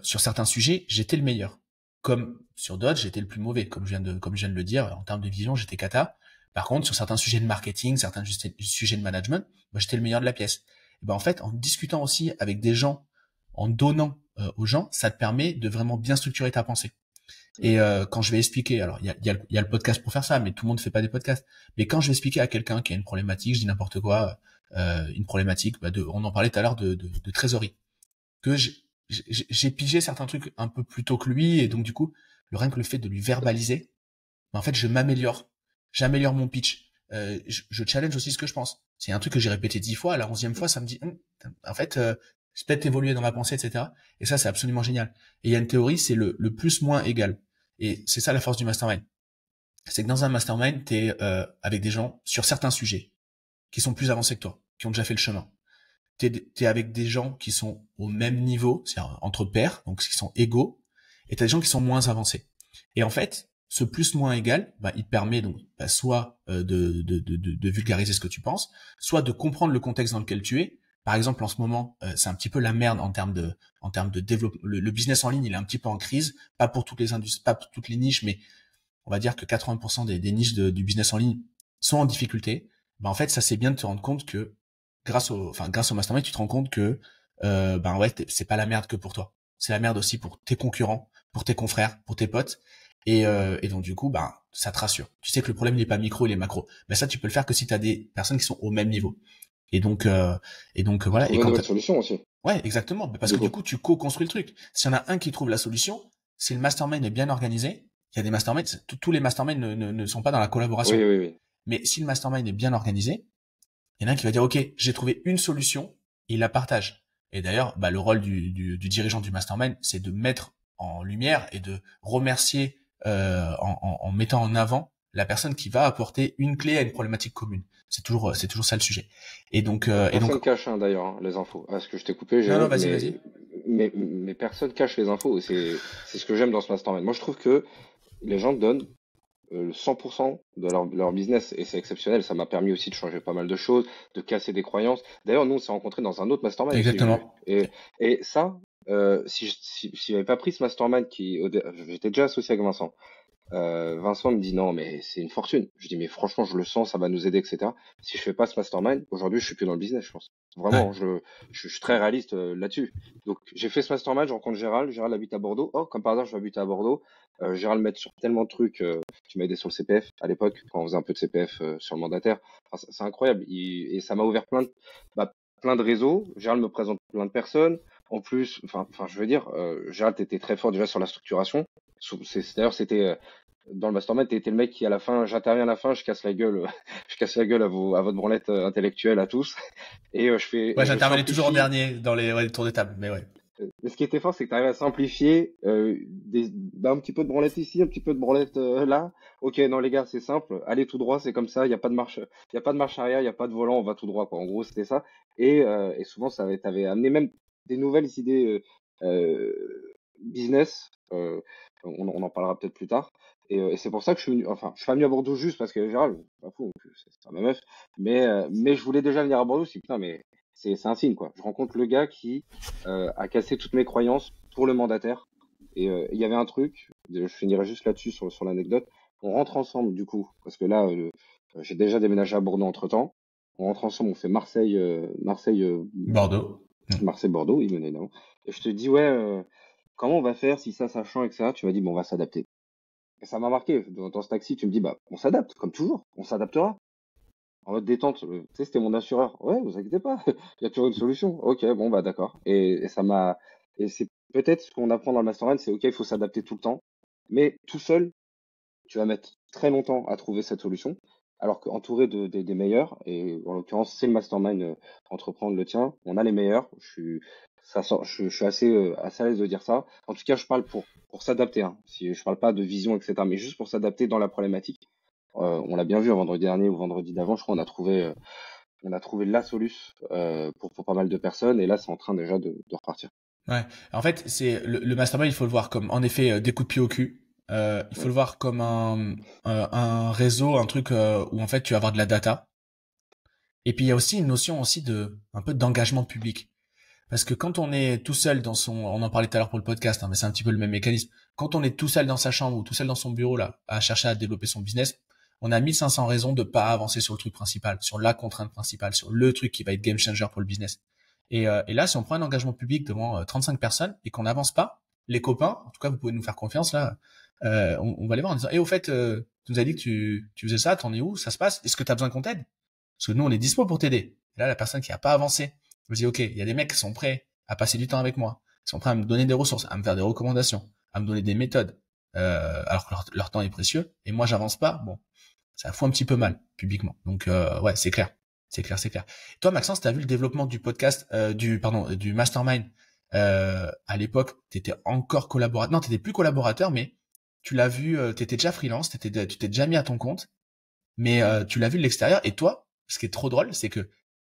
A: sur certains sujets j'étais le meilleur, comme sur d'autres j'étais le plus mauvais, comme je viens de le dire. En termes de vision j'étais cata. Par contre sur certains sujets de marketing, certains sujets de management, moi j'étais le meilleur de la pièce. Et ben en fait en discutant aussi avec des gens, en donnant aux gens, ça te permet de vraiment bien structurer ta pensée. Et quand je vais expliquer, alors il y a le podcast pour faire ça, mais tout le monde ne fait pas des podcasts. Mais quand je vais expliquer à quelqu'un qui a une problématique, je dis n'importe quoi, une problématique, on en parlait tout à l'heure de trésorerie, que j'ai pigé certains trucs un peu plus tôt que lui, et donc du coup, rien que le fait de lui verbaliser, en fait, j'améliore mon pitch. Je challenge aussi ce que je pense. C'est un truc que j'ai répété 10 fois, à la 11e fois, ça me dit, en fait, j'ai peut-être évolué dans ma pensée, etc. Et ça, c'est absolument génial. Et il y a une théorie, c'est le plus moins égal. Et c'est ça la force du mastermind. C'est que dans un mastermind, t'es avec des gens sur certains sujets qui sont plus avancés que toi, qui ont déjà fait le chemin. T'es avec des gens qui sont au même niveau, c'est-à-dire entre pairs, donc qui sont égaux, et t'as des gens qui sont moins avancés. Et en fait, ce plus-moins égal, il te permet donc soit de vulgariser ce que tu penses, soit de comprendre le contexte dans lequel tu es. Par exemple, en ce moment, c'est un petit peu la merde en termes de développement. Le business en ligne, il est un petit peu en crise, pas pour toutes les industries, pas pour toutes les niches, mais on va dire que 80% des niches du business en ligne sont en difficulté. En fait, ça c'est bien de te rendre compte que grâce au mastermind, tu te rends compte que ouais, c'est pas la merde que pour toi. C'est la merde aussi pour tes concurrents, pour tes confrères, pour tes potes. Et donc du coup, ça te rassure. Tu sais que le problème n'est pas micro, il est macro. Mais ça, tu peux le faire que si tu as des personnes qui sont au même niveau. Et donc voilà. Et
C: Trouver une nouvelle solution aussi,
A: ouais, exactement. Parce
C: du
A: que du
C: coup.
A: coup, tu co-construis le truc. S'il y en a un qui trouve la solution, si le mastermind est bien organisé, il y a des masterminds, tous les masterminds ne sont pas dans la collaboration.
C: Oui, oui, oui.
A: Mais si le mastermind est bien organisé, il y en a un qui va dire, OK, j'ai trouvé une solution, et il la partage. Et d'ailleurs, le rôle du dirigeant du mastermind, c'est de mettre en lumière et de remercier, en mettant en avant la personne qui va apporter une clé à une problématique commune. C'est toujours ça le sujet. Et donc,
C: Personne cache d'ailleurs les infos. Ah, est-ce que je t'ai coupé,
A: non, non,
C: Jérôme?
A: vas-y, vas-y.
C: Mais personne cache les infos. C'est ce que j'aime dans ce mastermind. Moi, je trouve que les gens donnent 100% de leur business, et c'est exceptionnel. Ça m'a permis aussi de changer pas mal de choses, de casser des croyances. D'ailleurs, nous, on s'est rencontrés dans un autre mastermind aussi, j'ai vu.
A: Exactement.
C: Et ça, si j'avais pas pris ce mastermind j'étais déjà associé avec Vincent. Vincent me dit non, mais c'est une fortune. Je dis mais franchement, je le sens, ça va nous aider, etc. Si je fais pas ce mastermind, aujourd'hui, je suis plus dans le business, je pense.
A: Ouais.
C: Vraiment, je suis très réaliste là-dessus. Donc, j'ai fait ce mastermind, je rencontre Gérald. Gérald habite à Bordeaux. Oh, comme par hasard, je vais habiter à Bordeaux. Gérald m'aide sur tellement de trucs. Tu m'as aidé sur le CPF à l'époque, quand on faisait un peu de CPF sur le mandataire. Enfin, c'est incroyable. Et ça m'a ouvert plein de réseaux. Gérald me présente plein de personnes. En plus, je veux dire, Gérald était très fort déjà sur la structuration. D'ailleurs, c'était dans le mastermind, t'es le mec qui à la fin, j'interviens à la fin, je casse la gueule, je casse la gueule à votre branlette intellectuelle à tous, et
A: Ouais,
C: je
A: j'intervenais toujours en
C: simplifie.
A: dernier dans les tours de table, mais ouais.
C: Mais ce qui était fort, c'est que tu arrives à simplifier un petit peu de branlette ici, un petit peu de branlette là. Ok, non les gars, c'est simple, allez tout droit, c'est comme ça, il y a pas de marche, il y a pas de marche arrière, il y a pas de volant, on va tout droit quoi. En gros, c'était ça. Et souvent, t'avais amené même des nouvelles idées business. On en parlera peut-être plus tard. Et c'est pour ça que je suis pas venu à Bordeaux juste parce que Gérald, c'est pas fou, c'est ma meuf. Mais je voulais déjà venir à Bordeaux. Je me suis dit, putain, mais c'est un signe quoi. Je rencontre le gars qui a cassé toutes mes croyances pour le mandataire. Et il y avait un truc, je finirai juste là-dessus sur l'anecdote. On rentre ensemble du coup, parce que là, j'ai déjà déménagé à Bordeaux entre-temps. On rentre ensemble, on fait
A: Bordeaux.
C: Marseille-Bordeaux, il menait non. Et je te dis, ouais, comment on va faire si ça change et que ça? Tu m'as dit, bon, on va s'adapter. Et ça m'a marqué. Dans ce taxi, tu me dis, bah, on s'adapte, comme toujours. On s'adaptera. en mode détente. Tu sais, c'était mon assureur. Ouais, vous inquiétez pas, il y a toujours une solution. Ok, bon, bah d'accord. Et ça m'a. Et c'est peut-être ce qu'on apprend dans le mastermind, c'est ok, il faut s'adapter tout le temps. Mais tout seul, tu vas mettre très longtemps à trouver cette solution. Alors qu'entouré des meilleurs, et en l'occurrence, c'est le mastermind entreprendre le tien, on a les meilleurs. Je suis assez à l'aise de dire ça. En tout cas, je parle pour s'adapter. Hein. Si, je parle pas de vision, etc., mais juste pour s'adapter dans la problématique. On l'a bien vu un vendredi dernier ou vendredi d'avant, je crois, on a trouvé la solution pour pas mal de personnes, et là, c'est en train déjà de repartir.
A: Ouais. En fait, c'est le mastermind, il faut le voir comme, en effet, des coups de pied au cul. Il faut
C: Ouais.
A: le voir comme un réseau, un truc où en fait tu vas avoir de la data. Et puis il y a aussi une notion aussi de un peu d'engagement public. Parce que quand on est tout seul dans son, on en parlait tout à l'heure pour le podcast, hein, mais c'est un petit peu le même mécanisme. Quand on est tout seul dans sa chambre ou tout seul dans son bureau là, à chercher à développer son business, on a 1500 raisons de pas avancer sur le truc principal, sur la contrainte principale, sur le truc qui va être game changer pour le business. Et là, si on prend un engagement public devant 35 personnes et qu'on n'avance pas, les copains, en tout cas, vous pouvez nous faire confiance là, on va les voir en disant, au fait, tu nous as dit que tu faisais ça, t'en es où, ça se passe, est-ce que t'as besoin qu'on t'aide? Parce que nous, on est dispo pour t'aider. Et là, la personne qui a pas avancé, je me dis, ok, il y a des mecs qui sont prêts à passer du temps avec moi, qui sont prêts à me donner des ressources, à me faire des recommandations, à me donner des méthodes, alors que leur temps est précieux, et moi, j'avance pas, bon, ça fout un petit peu mal, publiquement. Donc, ouais, c'est clair. C'est clair, c'est clair. Toi, Maxence, t'as vu le développement du podcast, du mastermind, à l'époque, t'étais encore collaborateur, non, t'étais plus collaborateur, mais tu l'as vu, t'étais déjà freelance, tu t'es déjà mis à ton compte, mais tu l'as vu de l'extérieur. Et toi, ce qui est trop drôle, c'est que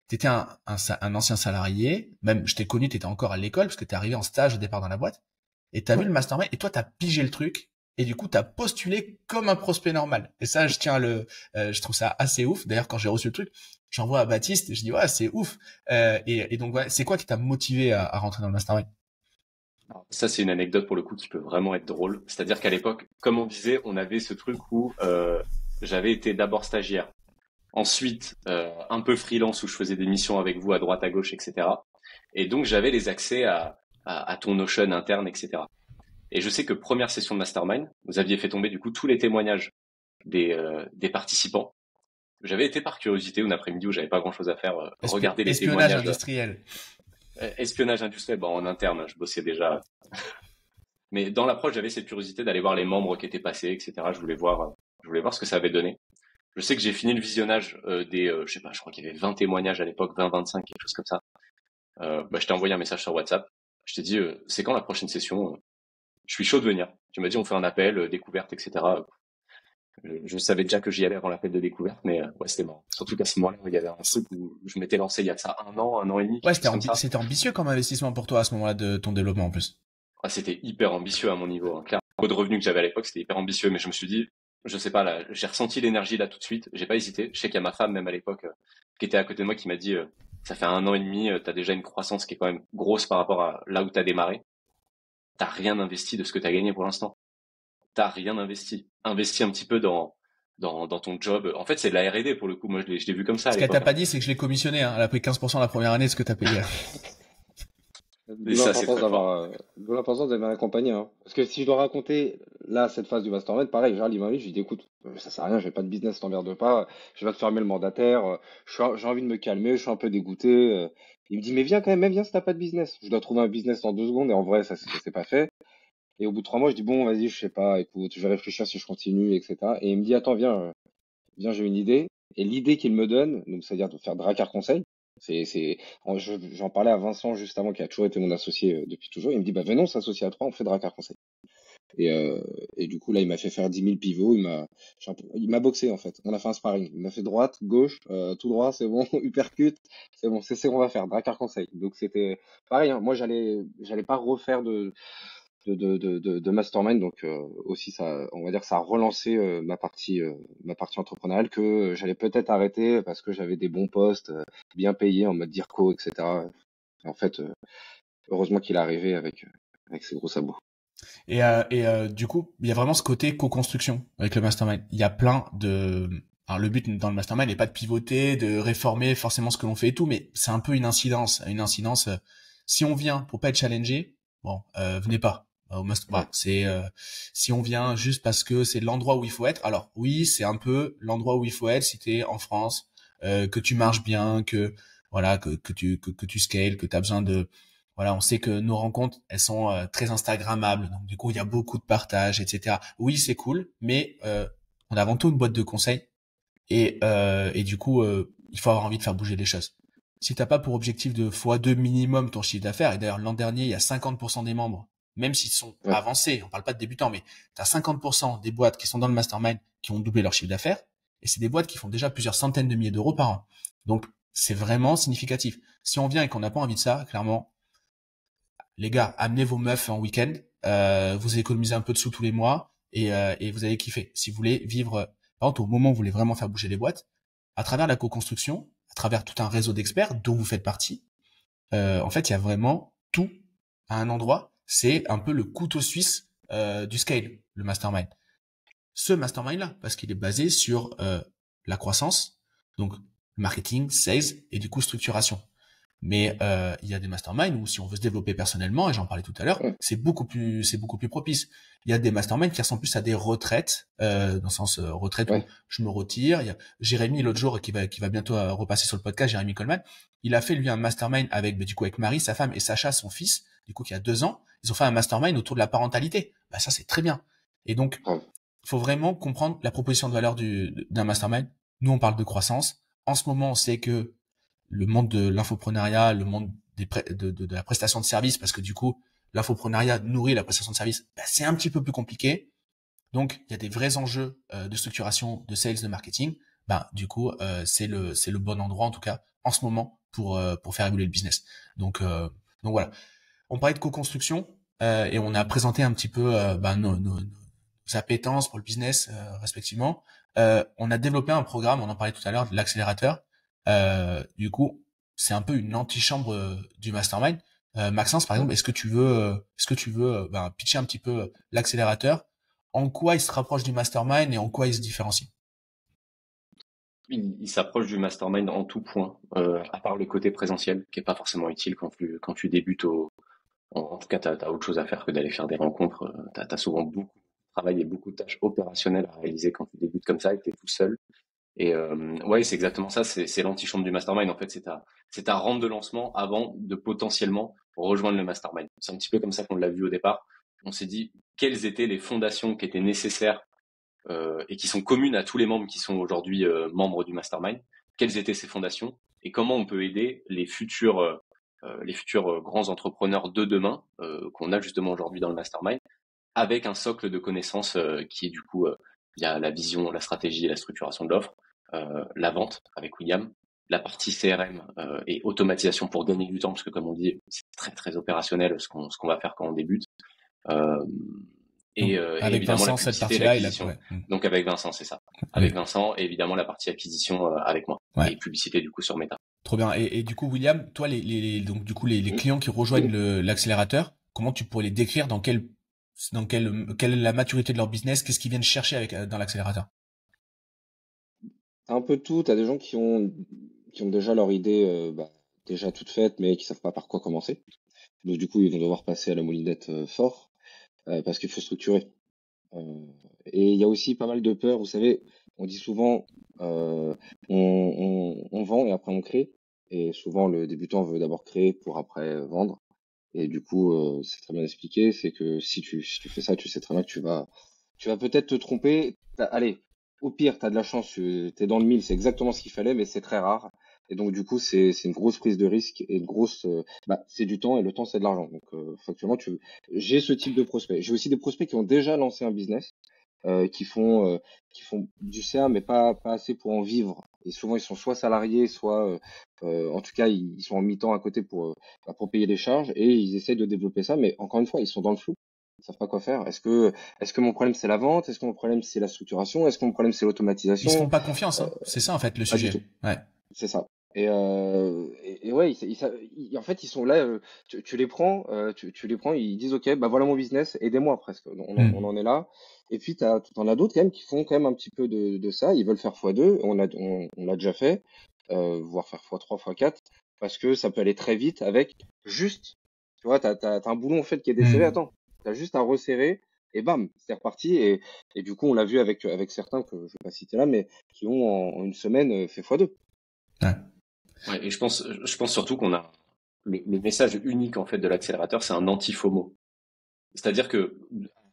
A: t'étais un ancien salarié, même je t'ai connu, t'étais encore à l'école, parce que t'es arrivé en stage au départ dans la boîte, et t'as vu
C: Ouais.
A: le mastermind, et toi t'as pigé le truc, et du coup t'as postulé comme un prospect normal. Et ça, je trouve ça assez ouf. D'ailleurs, quand j'ai reçu le truc, j'envoie à Baptiste, je dis ouais, c'est ouf. Et donc ouais, c'est quoi qui t'a motivé à rentrer dans le mastermind?
B: Ça, c'est une anecdote pour le coup qui peut vraiment être drôle. C'est-à-dire qu'à l'époque, comme on disait, on avait ce truc où j'avais été d'abord stagiaire, ensuite un peu freelance où je faisais des missions avec vous à droite, à gauche, etc. Et donc j'avais les accès à ton Notion interne, etc. Et je sais que première session de mastermind, vous aviez fait tomber du coup tous les témoignages des participants. J'avais été par curiosité une après-midi où j'avais pas grand-chose à faire, regarder les
A: Espionnage
B: témoignages.
A: industriel.
B: Espionnage industriel, bon, en interne, je bossais déjà. Mais dans l'approche, j'avais cette curiosité d'aller voir les membres qui étaient passés, etc. Je voulais voir ce que ça avait donné. Je sais que j'ai fini le visionnage je sais pas, je crois qu'il y avait 20 témoignages à l'époque, 20, 25, quelque chose comme ça. Je t'ai envoyé un message sur WhatsApp. Je t'ai dit, c'est quand la prochaine session? Je suis chaud de venir. Tu m'as dit, on fait un appel, découverte, etc. Je savais déjà que j'y allais avant l'appel de découverte, mais ouais, c'était marrant. Surtout qu'à ce moment-là, il y avait un truc où je m'étais lancé il y a de ça un an et demi,
A: Ouais,
B: quelque chose comme ça.
A: c'était ambitieux comme investissement pour toi à ce moment-là de ton développement en plus.
B: Ah, c'était hyper ambitieux à mon niveau, hein. Clairement, le niveau de revenu que j'avais à l'époque, c'était hyper ambitieux, mais je me suis dit, je sais pas, là, j'ai ressenti l'énergie là tout de suite, j'ai pas hésité. Je sais qu'il y a ma femme, même à l'époque, qui était à côté de moi, qui m'a dit, ça fait un an et demi, t'as déjà une croissance qui est quand même grosse par rapport à là où t'as démarré. T'as rien investi de ce que t'as gagné pour l'instant. T'as rien investi. Investi un petit peu dans ton job. En fait, c'est de la R&D pour le coup. Moi, je l'ai vu comme ça à
A: Ce qu'elle t'a
B: l'époque, hein.
A: pas dit, c'est que je l'ai commissionné, hein. Elle a pris 15% la première année de ce que t'as payé.
B: Et ça, c'est très fort.
C: D'où l'importance d'avoir accompagné. Hein. Parce que si je dois raconter là cette phase du mastermind, pareil, Gérald il m'invite, je lui dis écoute, ça sert à rien, j'ai pas de business, t'emmerdes pas, je vais te fermer le mandataire, j'ai envie de me calmer, je suis un peu dégoûté. Il me dit mais viens quand même, viens si t'as pas de business. Je dois trouver un business en 2 secondes et en vrai ça s'est pas fait. Et au bout de 3 mois, je dis bon vas-y, je sais pas, écoute, je vais réfléchir si je continue, etc. Et il me dit attends viens, j'ai une idée. Et l'idée qu'il me donne, donc c'est-à-dire de faire Dracar Conseil, j'en parlais à Vincent juste avant, qui a toujours été mon associé depuis toujours. Il me dit, bah venons s'associer à trois, on fait Dracar Conseil. Et du coup, là, il m'a fait faire 10 000 pivots, il m'a boxé en fait. On a fait un sparring. Il m'a fait droite, gauche, tout droit, c'est bon, uppercut, c'est bon, c'est ce qu'on va faire, Dracar Conseil. Donc c'était pareil, hein. Moi, j'allais pas refaire de mastermind, donc aussi ça, on va dire que ça a relancé ma partie entrepreneuriale que j'allais peut-être arrêter parce que j'avais des bons postes bien payés en mode DIRCO, etc. Et en fait, heureusement qu'il est arrivé avec ses gros sabots.
A: Et du coup, il y a vraiment ce côté co-construction avec le mastermind. Il y a plein de... Alors le but dans le mastermind n'est pas de pivoter, de réformer forcément ce que l'on fait et tout, mais c'est un peu une incidence. Une incidence, si on vient pour pas être challengé, bon, venez pas.
C: Ouais.
A: C'est si on vient juste parce que c'est l'endroit où il faut être. Alors oui, c'est un peu l'endroit où il faut être si t'es en France, que tu marches bien, que voilà, que tu scales, que tu as besoin de voilà, on sait que nos rencontres, elles sont très instagrammables. Donc du coup, il y a beaucoup de partages, etc. Oui, c'est cool, mais on a avant tout une boîte de conseils et du coup, il faut avoir envie de faire bouger les choses. Si t'as pas pour objectif de x2 minimum ton chiffre d'affaires, et d'ailleurs l'an dernier, il y a 50% des membres, même s'ils sont
C: Ouais.
A: avancés, on parle pas de débutants, mais t'as 50% des boîtes qui sont dans le mastermind qui ont doublé leur chiffre d'affaires, et c'est des boîtes qui font déjà plusieurs centaines de milliers d'euros par an. Donc c'est vraiment significatif. Si on vient et qu'on n'a pas envie de ça, clairement, les gars, amenez vos meufs en week-end, vous économisez un peu de sous tous les mois et vous allez kiffer. Si vous voulez vivre, par contre, au moment où vous voulez vraiment faire bouger les boîtes, à travers la co-construction, à travers tout un réseau d'experts dont vous faites partie, en fait, il y a vraiment tout à un endroit. C'est un peu le couteau suisse du scale, le mastermind. Ce mastermind-là, parce qu'il est basé sur la croissance, donc marketing, sales et du coup structuration. Mais il y a des masterminds où si on veut se développer personnellement, et j'en parlais tout à l'heure,
C: Ouais.
A: c'est beaucoup plus propice. Il y a des masterminds qui ressemblent plus à des retraites, dans le sens retraite où
C: Ouais.
A: je me retire. Il y a Jérémy l'autre jour qui va bientôt repasser sur le podcast, Jérémy Coleman. Il a fait lui un mastermind avec du coup avec Marie, sa femme et Sacha, son fils, du coup qui a 2 ans. Ils ont fait un mastermind autour de la parentalité. Bah ça c'est très bien. Et donc
C: Grave.
A: il faut vraiment comprendre la proposition de valeur d'un mastermind. Nous on parle de croissance. En ce moment on sait que le monde de l'infopreneuriat, le monde de la prestation de service, parce que du coup, l'infopreneuriat nourrit la prestation de service, bah, c'est un petit peu plus compliqué. Donc, il y a des vrais enjeux de structuration, de sales, de marketing. Bah, du coup, c'est le bon endroit, en tout cas, en ce moment, pour faire évoluer le business. Donc voilà. On parlait de co-construction et on a présenté un petit peu nos appétences pour le business respectivement. On a développé un programme, on en parlait tout à l'heure, de l'accélérateur. Du coup, c'est un peu une antichambre du mastermind. Maxence, par exemple, est-ce que tu veux pitcher un petit peu l'accélérateur? En quoi il se rapproche du mastermind et en quoi il se différencie?
B: Il s'approche du mastermind en tout point, à part le côté présentiel, qui est pas forcément utile quand tu débutes en tout cas, t'as autre chose à faire que d'aller faire des rencontres. T'as souvent beaucoup de travail et beaucoup de tâches opérationnelles à réaliser quand tu débutes comme ça et que t'es tout seul. Et ouais, c'est exactement ça. C'est l'antichambre du mastermind. En fait, c'est ta rampe de lancement avant de potentiellement rejoindre le mastermind. C'est un petit peu comme ça qu'on l'a vu au départ. On s'est dit quelles étaient les fondations qui étaient nécessaires et qui sont communes à tous les membres qui sont aujourd'hui membres du mastermind. Quelles étaient ces fondations et comment on peut aider les futurs grands entrepreneurs de demain qu'on a justement aujourd'hui dans le mastermind avec un socle de connaissances qui est du coup il y a la vision, la stratégie et la structuration de l'offre, la vente avec William, la partie CRM et automatisation pour gagner du temps parce que comme on dit c'est très très opérationnel ce qu'on va faire quand on débute. Euh,
A: Donc,
B: et
A: avec
B: évidemment la
A: Vincent, cette
B: publicité et
A: partie-là,
B: l'acquisition.
A: ouais.
B: Donc avec Vincent, c'est ça.
A: Ouais.
B: Avec Vincent et évidemment la partie acquisition avec moi
A: Ouais.
B: et publicité du coup sur Meta.
A: Trop bien. Et du coup, William, toi, donc du coup, les clients qui rejoignent l'accélérateur, comment tu pourrais les décrire quelle est la maturité de leur business, qu'est-ce qu'ils viennent chercher dans l'accélérateur?
C: T'as un peu de tout. T'as des gens qui ont déjà leur idée déjà toute faite, mais qui savent pas par quoi commencer. Donc du coup, ils vont devoir passer à la moulinette fort parce qu'il faut structurer. Euh, et il y a aussi pas mal de peurs. Vous savez, on dit souvent on vend et après on crée. Et souvent, le débutant veut d'abord créer pour après vendre. Et du coup, c'est très bien expliqué. C'est que si tu fais ça, tu sais très bien que tu vas peut-être te tromper. Allez, au pire, tu as de la chance, tu es dans le mille, c'est exactement ce qu'il fallait, mais c'est très rare. Et donc, du coup, c'est une grosse prise de risque et une grosse, c'est du temps et le temps, c'est de l'argent. Donc, factuellement, j'ai ce type de prospect. J'ai aussi des prospects qui ont déjà lancé un business, euh, qui font, euh, qui font du CA, mais pas assez pour en vivre. Et souvent, ils sont soit salariés, soit, en tout cas, ils sont en mi-temps à côté pour payer les charges et ils essayent de développer ça. Mais encore une fois, ils sont dans le flou. Ils savent pas quoi faire. Est-ce que mon problème c'est la vente? Est-ce que mon problème c'est la structuration? Est-ce que mon problème c'est
A: Ils se font
C: l'automatisation?
A: pas confiance,
C: Euh,
A: hein. C'est ça, en fait, le
C: Pas du
A: sujet.
C: tout.
A: Ouais.
C: C'est ça. Et ouais, en fait, ils sont là. Tu les prends, tu les prends. Ils disent, ok, bah voilà mon business, aidez-moi presque. On
A: Hmm.
C: en est là. Et puis t'en as d'autres quand même qui font quand même un petit peu de ça. Ils veulent faire x2. On l'a déjà fait, voire faire x3, x4, parce que ça peut aller très vite avec juste. Tu vois, t'as un boulon en fait qui est desserré.
A: Hmm.
C: Attends, t'as juste à resserrer et bam, c'est reparti. Et du coup, on l'a vu avec certains que je vais pas citer là, mais qui ont en une semaine fait x2.
A: Ouais.
B: Ouais, et je pense surtout qu'on a le message unique en fait de l'accélérateur, c'est un anti-FOMO. C'est-à-dire que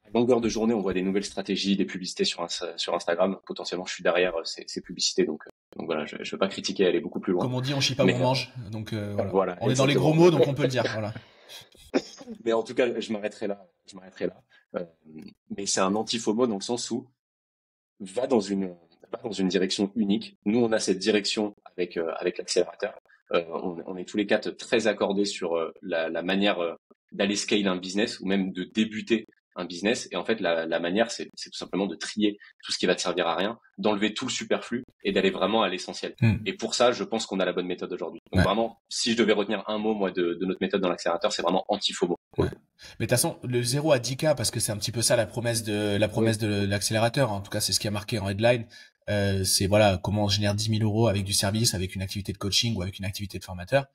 B: à longueur de journée, on voit des nouvelles stratégies, des publicités sur Instagram. Potentiellement, je suis derrière ces publicités, donc voilà, je veux pas critiquer, aller beaucoup plus loin.
A: Comme on dit, on chie pas où
B: Mais
A: on mange. Donc voilà.
B: voilà,
A: On est dans les gros
B: exactement.
A: mots, donc on peut le dire. Voilà.
B: Mais en tout cas, je m'arrêterai là. Je m'arrêterai là. Euh, mais c'est un anti-FOMO dans le sens où va dans une va dans une direction unique. Nous, on a cette direction avec l'accélérateur. On est tous les quatre très accordés sur la manière d'aller scale un business ou même de débuter un business. Et en fait, la manière, c'est tout simplement de trier tout ce qui va te servir à rien, d'enlever tout le superflu et d'aller vraiment à l'essentiel. Et pour ça, je pense qu'on a la bonne méthode aujourd'hui. Donc
A: Ouais.
B: vraiment, si je devais retenir un mot, moi, de notre méthode dans l'accélérateur, c'est vraiment anti-FOMO.
A: Ouais. Mais de toute façon, le 0 à 10K, parce que c'est un petit peu ça la promesse
C: Oui.
A: de l'accélérateur. En tout cas, c'est ce qui a marqué en headline. C'est voilà comment on génère 10 000 euros avec du service, avec une activité de coaching ou avec une activité de formateur.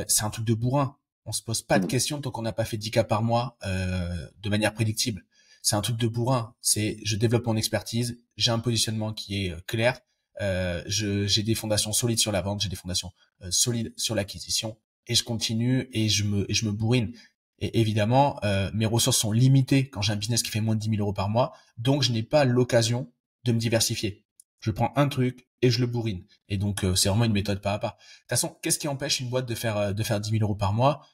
A: C'est un truc de bourrin. On se pose pas de
C: Mm.
A: questions tant qu'on n'a pas fait 10K par mois de manière prédictible. C'est un truc de bourrin. C'est je développe mon expertise, j'ai un positionnement qui est clair. J'ai des fondations solides sur la vente, j'ai des fondations solides sur l'acquisition et je continue et je me bourrine. Et évidemment, mes ressources sont limitées quand j'ai un business qui fait moins de 10 000 euros par mois, donc je n'ai pas l'occasion de me diversifier. Je prends un truc et je le bourrine. Et donc, c'est vraiment une méthode pas à pas. De toute façon, qu'est-ce qui empêche une boîte de faire 10 000 euros par mois?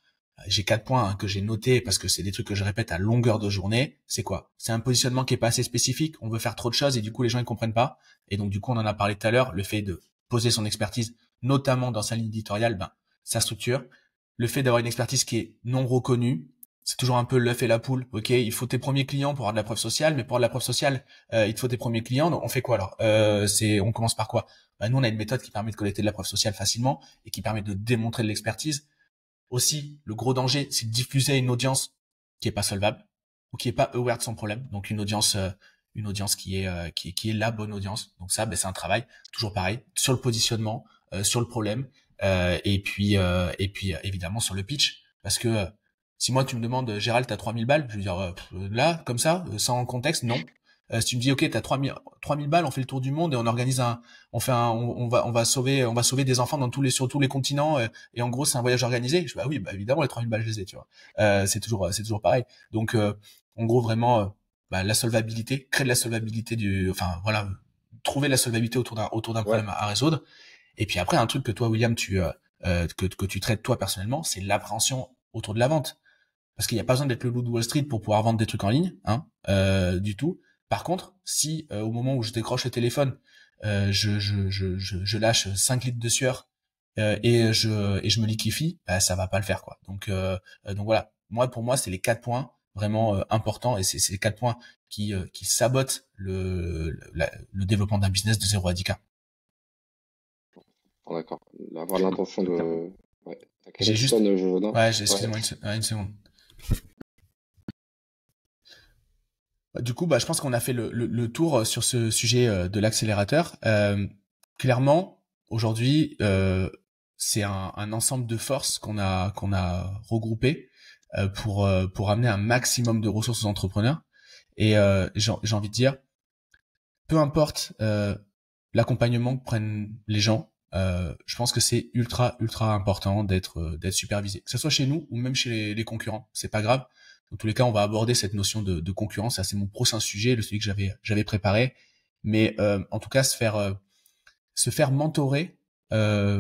A: J'ai 4 points que j'ai notés parce que c'est des trucs que je répète à longueur de journée. C'est quoi? C'est un positionnement qui est pas assez spécifique. On veut faire trop de choses et du coup, les gens ils comprennent pas. Et donc, du coup, on en a parlé tout à l'heure. Le fait de poser son expertise, notamment dans sa ligne éditoriale, ben, sa structure. Le fait d'avoir une expertise qui est non reconnue, c'est toujours un peu l'œuf et la poule. Ok, il faut tes premiers clients pour avoir de la preuve sociale, mais pour avoir de la preuve sociale, il te faut tes premiers clients. Donc on fait quoi alors? On commence par quoi? Bah, nous, on a une méthode qui permet de collecter de la preuve sociale facilement et qui permet de démontrer de l'expertise. Aussi, le gros danger, c'est de diffuser à une audience qui est pas solvable ou qui est pas aware de son problème. Donc une audience qui est la bonne audience. Donc ça, ben, c'est un travail toujours pareil sur le positionnement, sur le problème, et puis évidemment sur le pitch. Parce que si moi tu me demandes Gérald, t'as 3000 balles, je veux dire là comme ça, sans contexte, non. Si tu me dis ok, t'as 3000 balles, on fait le tour du monde et on organise on va sauver des enfants sur tous les continents. Et en gros, c'est un voyage organisé. Bah oui, bah évidemment, les 3000 balles, je les ai, tu vois. C'est toujours pareil. Donc, en gros, vraiment, bah, la solvabilité, créer de la solvabilité enfin, voilà, trouver la solvabilité autour d'un
C: Ouais.
A: problème à résoudre. Et puis après, un truc que toi, William, que tu traites toi personnellement, c'est l'appréhension autour de la vente. Parce qu'il n'y a pas besoin d'être le loup de Wall Street pour pouvoir vendre des trucs en ligne, hein, du tout. Par contre, si au moment où je décroche le téléphone, je lâche 5 litres de sueur et je me liquéfie, bah, ça va pas le faire quoi. Donc voilà. Pour moi, c'est les 4 points vraiment importants et c'est les 4 points qui sabotent le développement d'un business de 0 à 10K.
C: Bon, d'accord. Avoir l'intention
B: Totalement.
C: de. Ouais. T'as
A: J'ai
C: quelqu'un qui
A: juste,
C: sonne, Jojonin?
A: ouais,
C: Ouais.
A: excusez-moi une seconde. Du coup, bah, je pense qu'on a fait le tour sur ce sujet de l'accélérateur. Clairement, aujourd'hui, c'est un ensemble de forces qu'on a regroupées pour amener un maximum de ressources aux entrepreneurs. Et j'ai envie de dire, peu importe l'accompagnement que prennent les gens, je pense que c'est ultra important d'être supervisé, que ce soit chez nous ou même chez les concurrents. C'est pas grave. Dans tous les cas, on va aborder cette notion de concurrence. Ça, c'est mon prochain sujet, celui que j'avais préparé. Mais en tout cas, se faire mentorer, bah,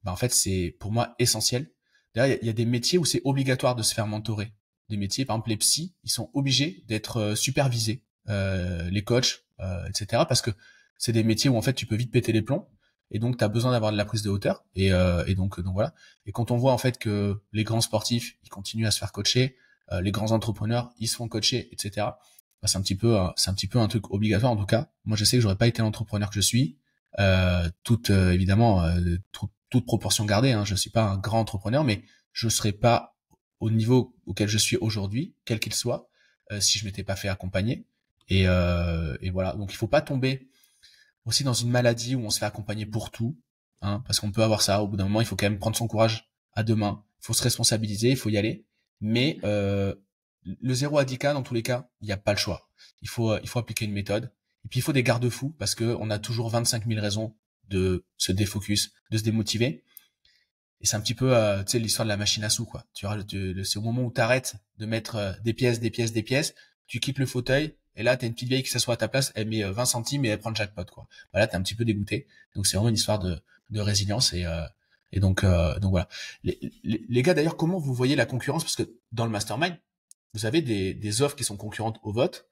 A: en fait, c'est pour moi essentiel. D'ailleurs, il y a des métiers où c'est obligatoire de se faire mentorer. Des métiers, par exemple les psys, ils sont obligés d'être supervisés, les coachs, etc. Parce que c'est des métiers où en fait tu peux vite péter les plombs et donc tu as besoin d'avoir de la prise de hauteur et donc voilà. Et quand on voit en fait que les grands sportifs ils continuent à se faire coacher, les grands entrepreneurs ils se font coacher, etc. Bah, c'est un petit peu un truc obligatoire en tout cas. Moi je sais que j'aurais pas été l'entrepreneur que je suis, évidemment toute proportion gardée. Hein, je suis pas un grand entrepreneur, mais je serais pas au niveau auquel je suis aujourd'hui, quel qu'il soit, si je m'étais pas fait accompagner. Et voilà. Donc il faut pas tomber aussi dans une maladie où on se fait accompagner pour tout, hein, parce qu'on peut avoir ça. Au bout d'un moment, il faut quand même prendre son courage à deux mains. Il faut se responsabiliser, il faut y aller. Mais le 0 à 10K, dans tous les cas, il n'y a pas le choix. Il faut appliquer une méthode. Et puis il faut des garde-fous parce que on a toujours 25 000 raisons de se défocus, de se démotiver. Et c'est un petit peu, tu sais, l'histoire de la machine à sous, quoi. Tu vois, c'est au moment où t'arrêtes de mettre des pièces, tu quittes le fauteuil, et là, t'as une petite vieille qui s'assoit à ta place, elle met 20 centimes et elle prend le jackpot, quoi. Bah là, t'es un petit peu dégoûté. Donc, c'est vraiment une histoire de résilience et donc voilà. Les gars, d'ailleurs, comment vous voyez la concurrence? Parce que dans le mastermind, vous avez des offres qui sont concurrentes au vote.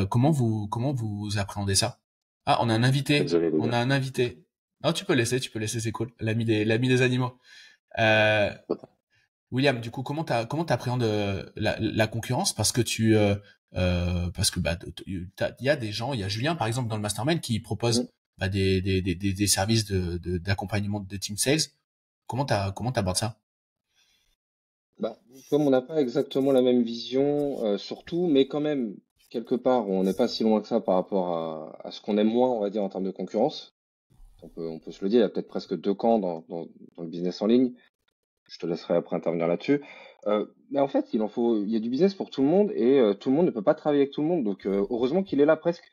A: Comment vous appréhendez ça? Ah, on a un invité.
B: Désolé les
A: On
B: gars.
A: a un invité. Non, tu peux laisser, c'est cool. L'ami des animaux. Euh, William, du coup, comment t'appréhendes la concurrence? Parce que parce que bah, il y a des gens, il y a Julien par exemple dans le mastermind qui
C: Mhm.
A: propose bah, des services d'accompagnement de team sales. Comment t'abordes ça?
C: Bah, comme on n'a pas exactement la même vision sur tout, mais quand même, quelque part, on n'est pas si loin que ça par rapport à ce qu'on aime moins, on va dire, en termes de concurrence. On peut se le dire, il y a peut-être presque deux camps dans le business en ligne. Je te laisserai après intervenir là-dessus. Mais en fait, il y a du business pour tout le monde et tout le monde ne peut pas travailler avec tout le monde. Donc, heureusement qu'il est là presque.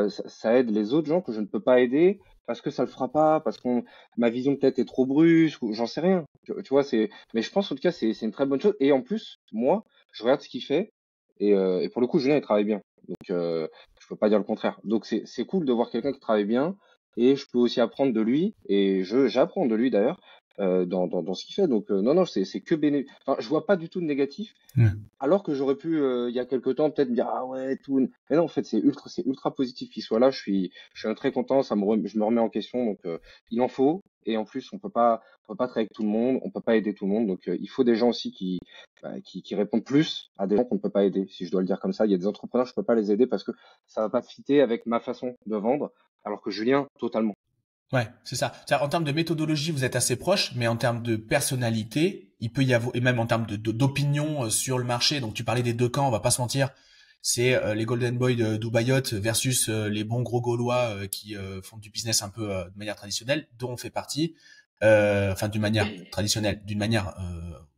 C: Ça aide les autres gens que je ne peux pas aider parce que ça le fera pas, parce que ma vision peut-être est trop brusque ou j'en sais rien. Tu vois, mais je pense en tout cas c'est une très bonne chose. Et en plus, moi, je regarde ce qu'il fait et pour le coup, Julien il travaille bien. Donc, je peux pas dire le contraire. Donc, c'est cool de voir quelqu'un qui travaille bien et je peux aussi apprendre de lui et j'apprends de lui d'ailleurs dans ce qu'il fait. Donc, non, non, c'est que bénéfique. Enfin, je vois pas du tout de négatif.
A: Hmm.
C: Alors que j'aurais pu, il y a quelque temps, peut-être me dire, ah ouais, tout. Mais non, en fait, c'est ultra positif qu'il soit là. Je suis très content. Je me remets en question. Donc, il en faut. Et en plus, on peut pas travailler avec tout le monde. On peut pas aider tout le monde. Donc, il faut des gens aussi qui répondent plus à des gens qu'on ne peut pas aider. Si je dois le dire comme ça, il y a des entrepreneurs, je peux pas les aider parce que ça va pas fitter avec ma façon de vendre. Alors que Julien, totalement.
A: Ouais, c'est ça. C'est-à-dire, en termes de méthodologie, vous êtes assez proches, mais en termes de personnalité, il peut y avoir, et même en termes d'opinion sur le marché, donc tu parlais des deux camps, on va pas se mentir, c'est les Golden Boys de Dubaïot versus les bons gros Gaulois qui font du business un peu de manière traditionnelle, dont on fait partie, enfin d'une manière traditionnelle, d'une manière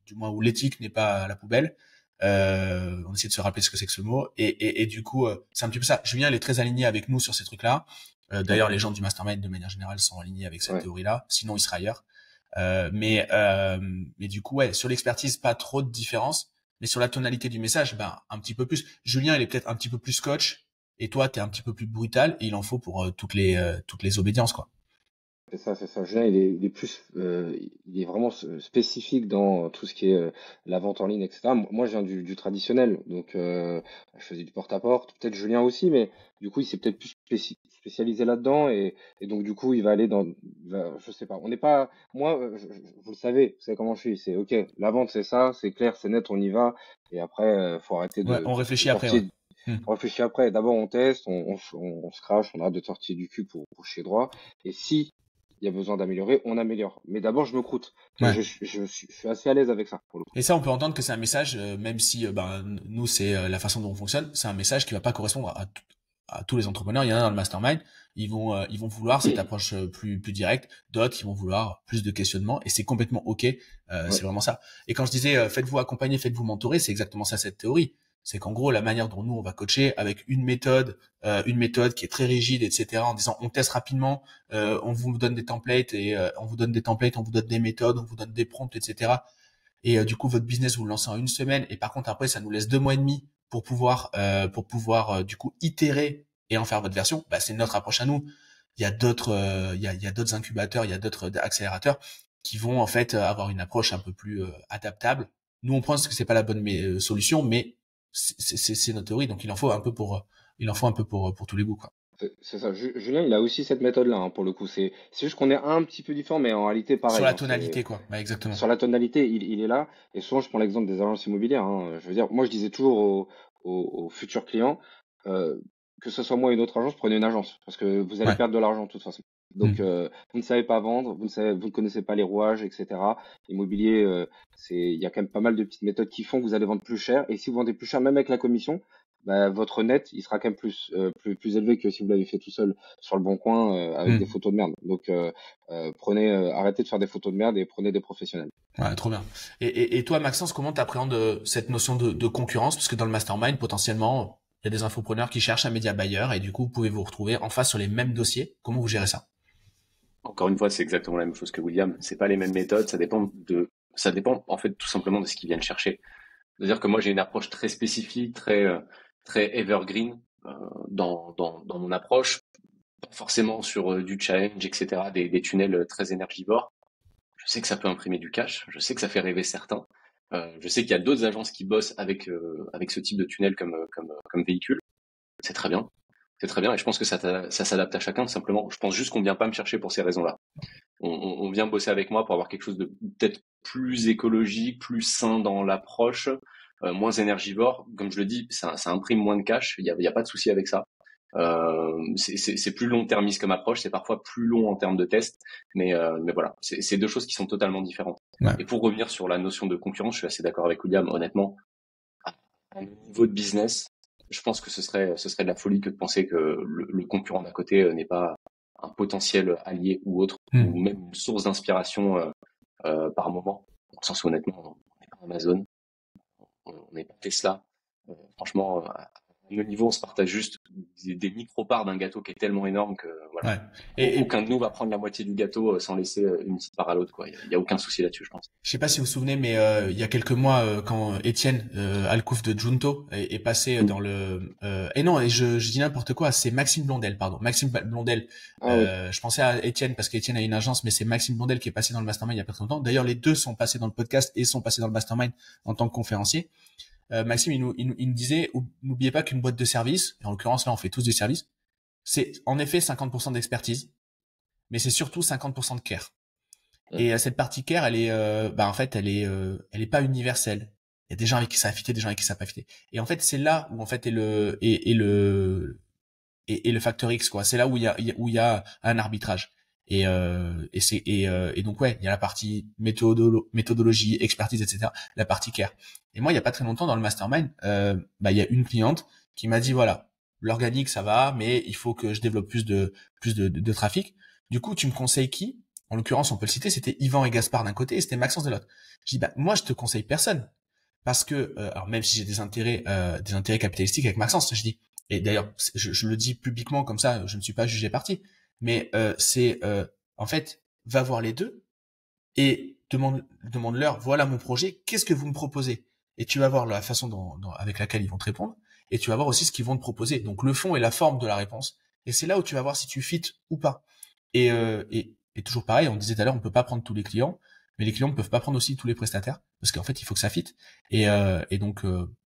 A: du moins où l'éthique n'est pas à la poubelle. On essaie de se rappeler ce que c'est que ce mot, et du coup, c'est un petit peu ça. Julien, il est très aligné avec nous sur ces trucs-là.
C: Ouais,
A: D'ailleurs, les gens du mastermind, de manière générale, sont alignés avec cette
C: ouais.
A: théorie-là. Sinon, il sera ailleurs. Mais du coup, ouais, sur l'expertise, pas trop de différence. Mais sur la tonalité du message, ben, un petit peu plus. Julien, il est peut-être un petit peu plus coach. Et toi, t'es un petit peu plus brutal. Et il en faut pour toutes les obédiences, quoi.
C: C'est ça, c'est ça. Julien, il est plus, il est vraiment spécifique dans tout ce qui est la vente en ligne, etc. Moi, je viens du traditionnel, donc je faisais du porte-à-porte. Peut-être Julien aussi, mais du coup, il s'est peut-être plus spécialisé là-dedans et donc du coup, il va aller je sais pas. On n'est pas, moi, vous le savez, vous savez comment je suis. C'est ok, la vente, c'est ça, c'est clair, c'est net, on y va. Et après, faut arrêter
A: Ouais, on
C: de
A: réfléchit après, ouais.
C: tortiller.
A: Hmm.
C: On réfléchit après. D'abord, on teste, on se crache, on arrête de tortiller du cul pour chier droit. Et si il y a besoin d'améliorer, on améliore. Mais d'abord, je me croûte.
A: Ouais.
C: Je suis assez à l'aise avec ça, pour le coup.
A: Et ça, on peut entendre que c'est un message, même si ben, nous, c'est la façon dont on fonctionne, c'est un message qui va pas correspondre à tous les entrepreneurs. Il y en a dans le mastermind, ils vont vouloir cette approche plus directe. D'autres, ils vont vouloir plus de questionnement, et c'est complètement ok. C'est
C: Ouais,
A: vraiment ça. Et quand je disais faites-vous accompagner, faites-vous mentorer, c'est exactement ça cette théorie. C'est qu'en gros, la manière dont nous on va coacher avec une méthode qui est très rigide, etc. En disant on teste rapidement, on vous donne des templates et on vous donne des templates, on vous donne des méthodes, on vous donne des prompts, etc. Et du coup votre business vous le lancez en une semaine et par contre après ça nous laisse 2 mois et demi pour pouvoir du coup itérer et en faire votre version. Bah c'est notre approche à nous. Il y a d'autres il y a d'autres incubateurs, il y a d'autres accélérateurs qui vont en fait avoir une approche un peu plus adaptable. Nous on pense que c'est pas la bonne solution, mais c'est notre théorie, donc il en faut un peu pour tous les goûts, quoi.
C: c'est ça. Julien, il a aussi cette méthode-là, hein, pour le coup. C'est juste qu'on est un petit peu différent, mais en réalité,
A: Sur
C: pareil.
A: la
C: Hein,
A: tonalité, quoi. Bah, exactement.
C: sur la tonalité, il est là. Et souvent, je prends l'exemple des agences immobilières. Hein. Je veux dire, moi, je disais toujours aux futurs clients, euh, que ce soit moi ou une autre agence, prenez une agence. Parce que vous allez
A: Ouais.
C: perdre de l'argent de toute façon. Donc,
A: Hmm.
C: vous ne savez pas vendre, vous ne connaissez pas les rouages, etc. Immobilier, il y a quand même pas mal de petites méthodes qui font que vous allez vendre plus cher. Et si vous vendez plus cher, même avec la commission, bah, votre net, il sera quand même plus élevé que si vous l'avez fait tout seul sur le bon coin avec des
A: Hmm.
C: photos de merde. Donc, arrêtez de faire des photos de merde et prenez des professionnels.
A: Ouais, trop bien. Et toi, Maxence, comment t'appréhendes cette notion de concurrence? Parce que dans le mastermind, potentiellement, il y a des infopreneurs qui cherchent un média buyer et du coup, vous pouvez vous retrouver en face sur les mêmes dossiers. Comment vous gérez ça?
B: encore une fois, c'est exactement la même chose que William. C'est pas les mêmes méthodes. Ça dépend en fait tout simplement de ce qu'ils viennent chercher. C'est-à-dire que moi, j'ai une approche très spécifique, très evergreen dans mon approche, pas forcément sur du challenge, etc., des tunnels très énergivores. Je sais que ça peut imprimer du cash, je sais que ça fait rêver certains. Je sais qu'il y a d'autres agences qui bossent avec ce type de tunnel comme véhicule. C'est très bien. C'est très bien et je pense que ça s'adapte à chacun tout simplement. Je pense juste qu'on vient pas me chercher pour ces raisons-là. On vient bosser avec moi pour avoir quelque chose de peut-être plus écologique, plus sain dans l'approche, moins énergivore. Comme je le dis, ça imprime moins de cash. Il y a pas de souci avec ça. C'est plus long-termiste comme approche, c'est parfois plus long en termes de tests, mais voilà, c'est deux choses qui sont totalement différentes.
A: Ouais.
B: Et pour revenir sur la notion de concurrence, je suis assez d'accord avec William. Honnêtement, à un niveau de business, je pense que ce serait de la folie que de penser que le concurrent d'à côté n'est pas un potentiel allié ou autre, ou même une source d'inspiration par moment. Dans le sens où honnêtement, on n'est pas Amazon, on n'est pas Tesla. Franchement, à nos niveaux, on se partage juste des micro-parts d'un gâteau qui est tellement énorme que voilà.
A: Ouais. Et
B: Aucun de nous va prendre la moitié du gâteau sans laisser une petite part à l'autre, quoi. Il y a aucun souci là-dessus, je pense.
A: je sais pas si vous vous souvenez, mais il y a quelques mois, quand Étienne Alcouf de Junto est passé dans le et non, et je dis n'importe quoi, c'est Maxime Blondel, pardon, Maxime Blondel.
C: Oui.
A: Je pensais à Étienne parce qu'Étienne a une agence, mais c'est Maxime Blondel qui est passé dans le mastermind il y a pas très longtemps. D'ailleurs, les deux sont passés dans le podcast et sont passés dans le mastermind en tant que conférencier. Maxime, il nous disait, n'oubliez pas qu'une boîte de service, et en l'occurrence là, on fait tous des services, c'est en effet 50% d'expertise, mais c'est surtout 50% de care. Et cette partie care, elle est, en fait, elle est pas universelle. Il y a des gens avec qui ça a fité, des gens avec qui ça a pas fité. Et en fait, c'est là où en fait est le facteur X, quoi. C'est là où il y a un arbitrage. Et donc ouais, il y a la partie méthodologie, expertise, etc. La partie care. Et moi, il y a pas très longtemps dans le mastermind, il y a une cliente qui m'a dit voilà, l'organique ça va, mais il faut que je développe plus de trafic. Du coup, tu me conseilles qui? En l'occurrence, on peut le citer, c'était Yvan et Gaspard d'un côté et c'était Maxence de l'autre. Je dis moi je te conseille personne parce que alors même si j'ai des intérêts capitalistiques avec Maxence, je dis, et d'ailleurs je le dis publiquement comme ça, je ne suis pas jugé parti, mais en fait, va voir les deux et demande-leur voilà mon projet, qu'est-ce que vous me proposez? Et tu vas voir la façon avec laquelle ils vont te répondre et tu vas voir aussi ce qu'ils vont te proposer. Donc le fond et la forme de la réponse. Et c'est là où tu vas voir si tu fites ou pas. Et toujours pareil, on disait tout à l'heure, on peut pas prendre tous les clients, mais les clients ne peuvent pas prendre aussi tous les prestataires parce qu'en fait, il faut que ça fitte. Et donc,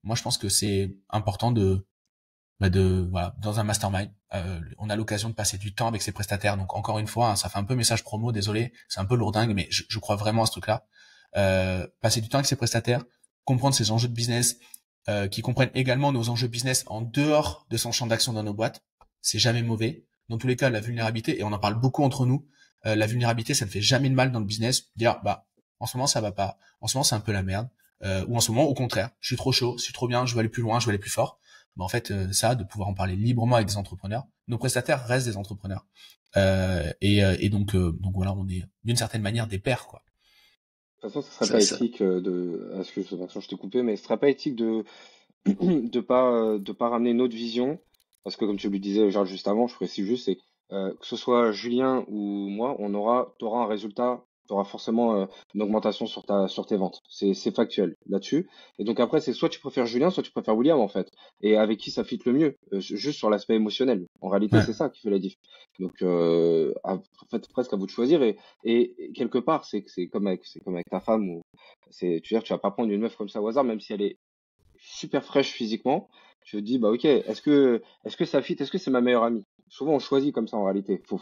A: moi, je pense que c'est important voilà, dans un mastermind, on a l'occasion de passer du temps avec ses prestataires. Donc encore une fois, ça fait un peu message promo, désolé, c'est un peu lourdingue, mais je crois vraiment à ce truc-là. Passer du temps avec ses prestataires, comprendre ses enjeux de business, qui comprennent également nos enjeux business en dehors de son champ d'action dans nos boîtes, c'est jamais mauvais. Dans tous les cas, la vulnérabilité, et on en parle beaucoup entre nous, la vulnérabilité, ça ne fait jamais de mal dans le business. Dire, en ce moment, ça va pas. En ce moment, c'est un peu la merde. Ou en ce moment, au contraire, je suis trop chaud, je suis trop bien, je veux aller plus loin, je veux aller plus fort. En fait, ça, de pouvoir en parler librement avec des entrepreneurs. Nos prestataires restent des entrepreneurs. Et donc voilà, on est d'une certaine manière des pairs, quoi.
C: De toute façon, ce serait pas éthique excuse-moi, je t'ai coupé, mais ce serait pas éthique de pas ramener une autre vision, parce que comme tu le disais genre juste avant, je précise juste, c'est que ce soit Julien ou moi, t'auras un résultat, t'auras forcément une augmentation sur tes ventes. C'est factuel là-dessus. Et donc après, c'est soit tu préfères Julien, soit tu préfères William en fait. Et avec qui ça fit le mieux, juste sur l'aspect émotionnel. En réalité,
A: Ouais.
C: c'est ça qui fait la diff. Donc en fait, presque à vous de choisir. Et quelque part, c'est comme avec ta femme ou tu veux dire, tu vas pas prendre une meuf comme ça au hasard, même si elle est super fraîche physiquement. Je te dis, bah ok, est-ce que ça fit, est-ce que c'est ma meilleure amie? Souvent on choisit comme ça en réalité. Je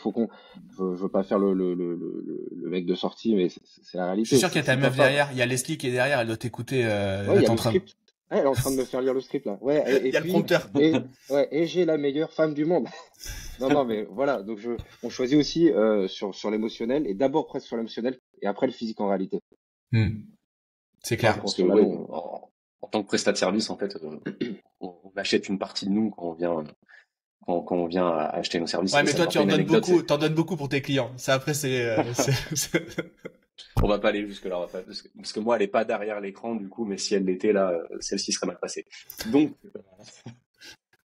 C: veux pas faire le mec de sortie, mais c'est la
A: Je
C: réalité.
A: suis sûr qu'il y a ta
C: C'est
A: meuf
C: ta femme.
A: derrière, il y a Leslie qui est derrière, elle doit t'écouter,
C: Ouais,
A: elle
C: il y
A: est
C: a
A: en
C: le
A: train de...
C: script. Ouais, elle est en train de me faire lire le script là. Ouais,
A: Il y a le prompteur.
C: et j'ai la meilleure femme du monde. Non, mais voilà. Donc on choisit aussi sur l'émotionnel et d'abord presque sur l'émotionnel et après le physique en réalité.
A: C'est clair.
B: Parce que en tant que prestat de service, en fait, on achète une partie de nous quand on vient acheter nos services.
A: Ouais, mais toi, tu t'en donnes beaucoup pour tes clients. Ça, après,
B: On va pas aller jusque là, parce que moi, elle est pas derrière l'écran, du coup, mais si elle l'était là, celle-ci serait mal passée. Donc,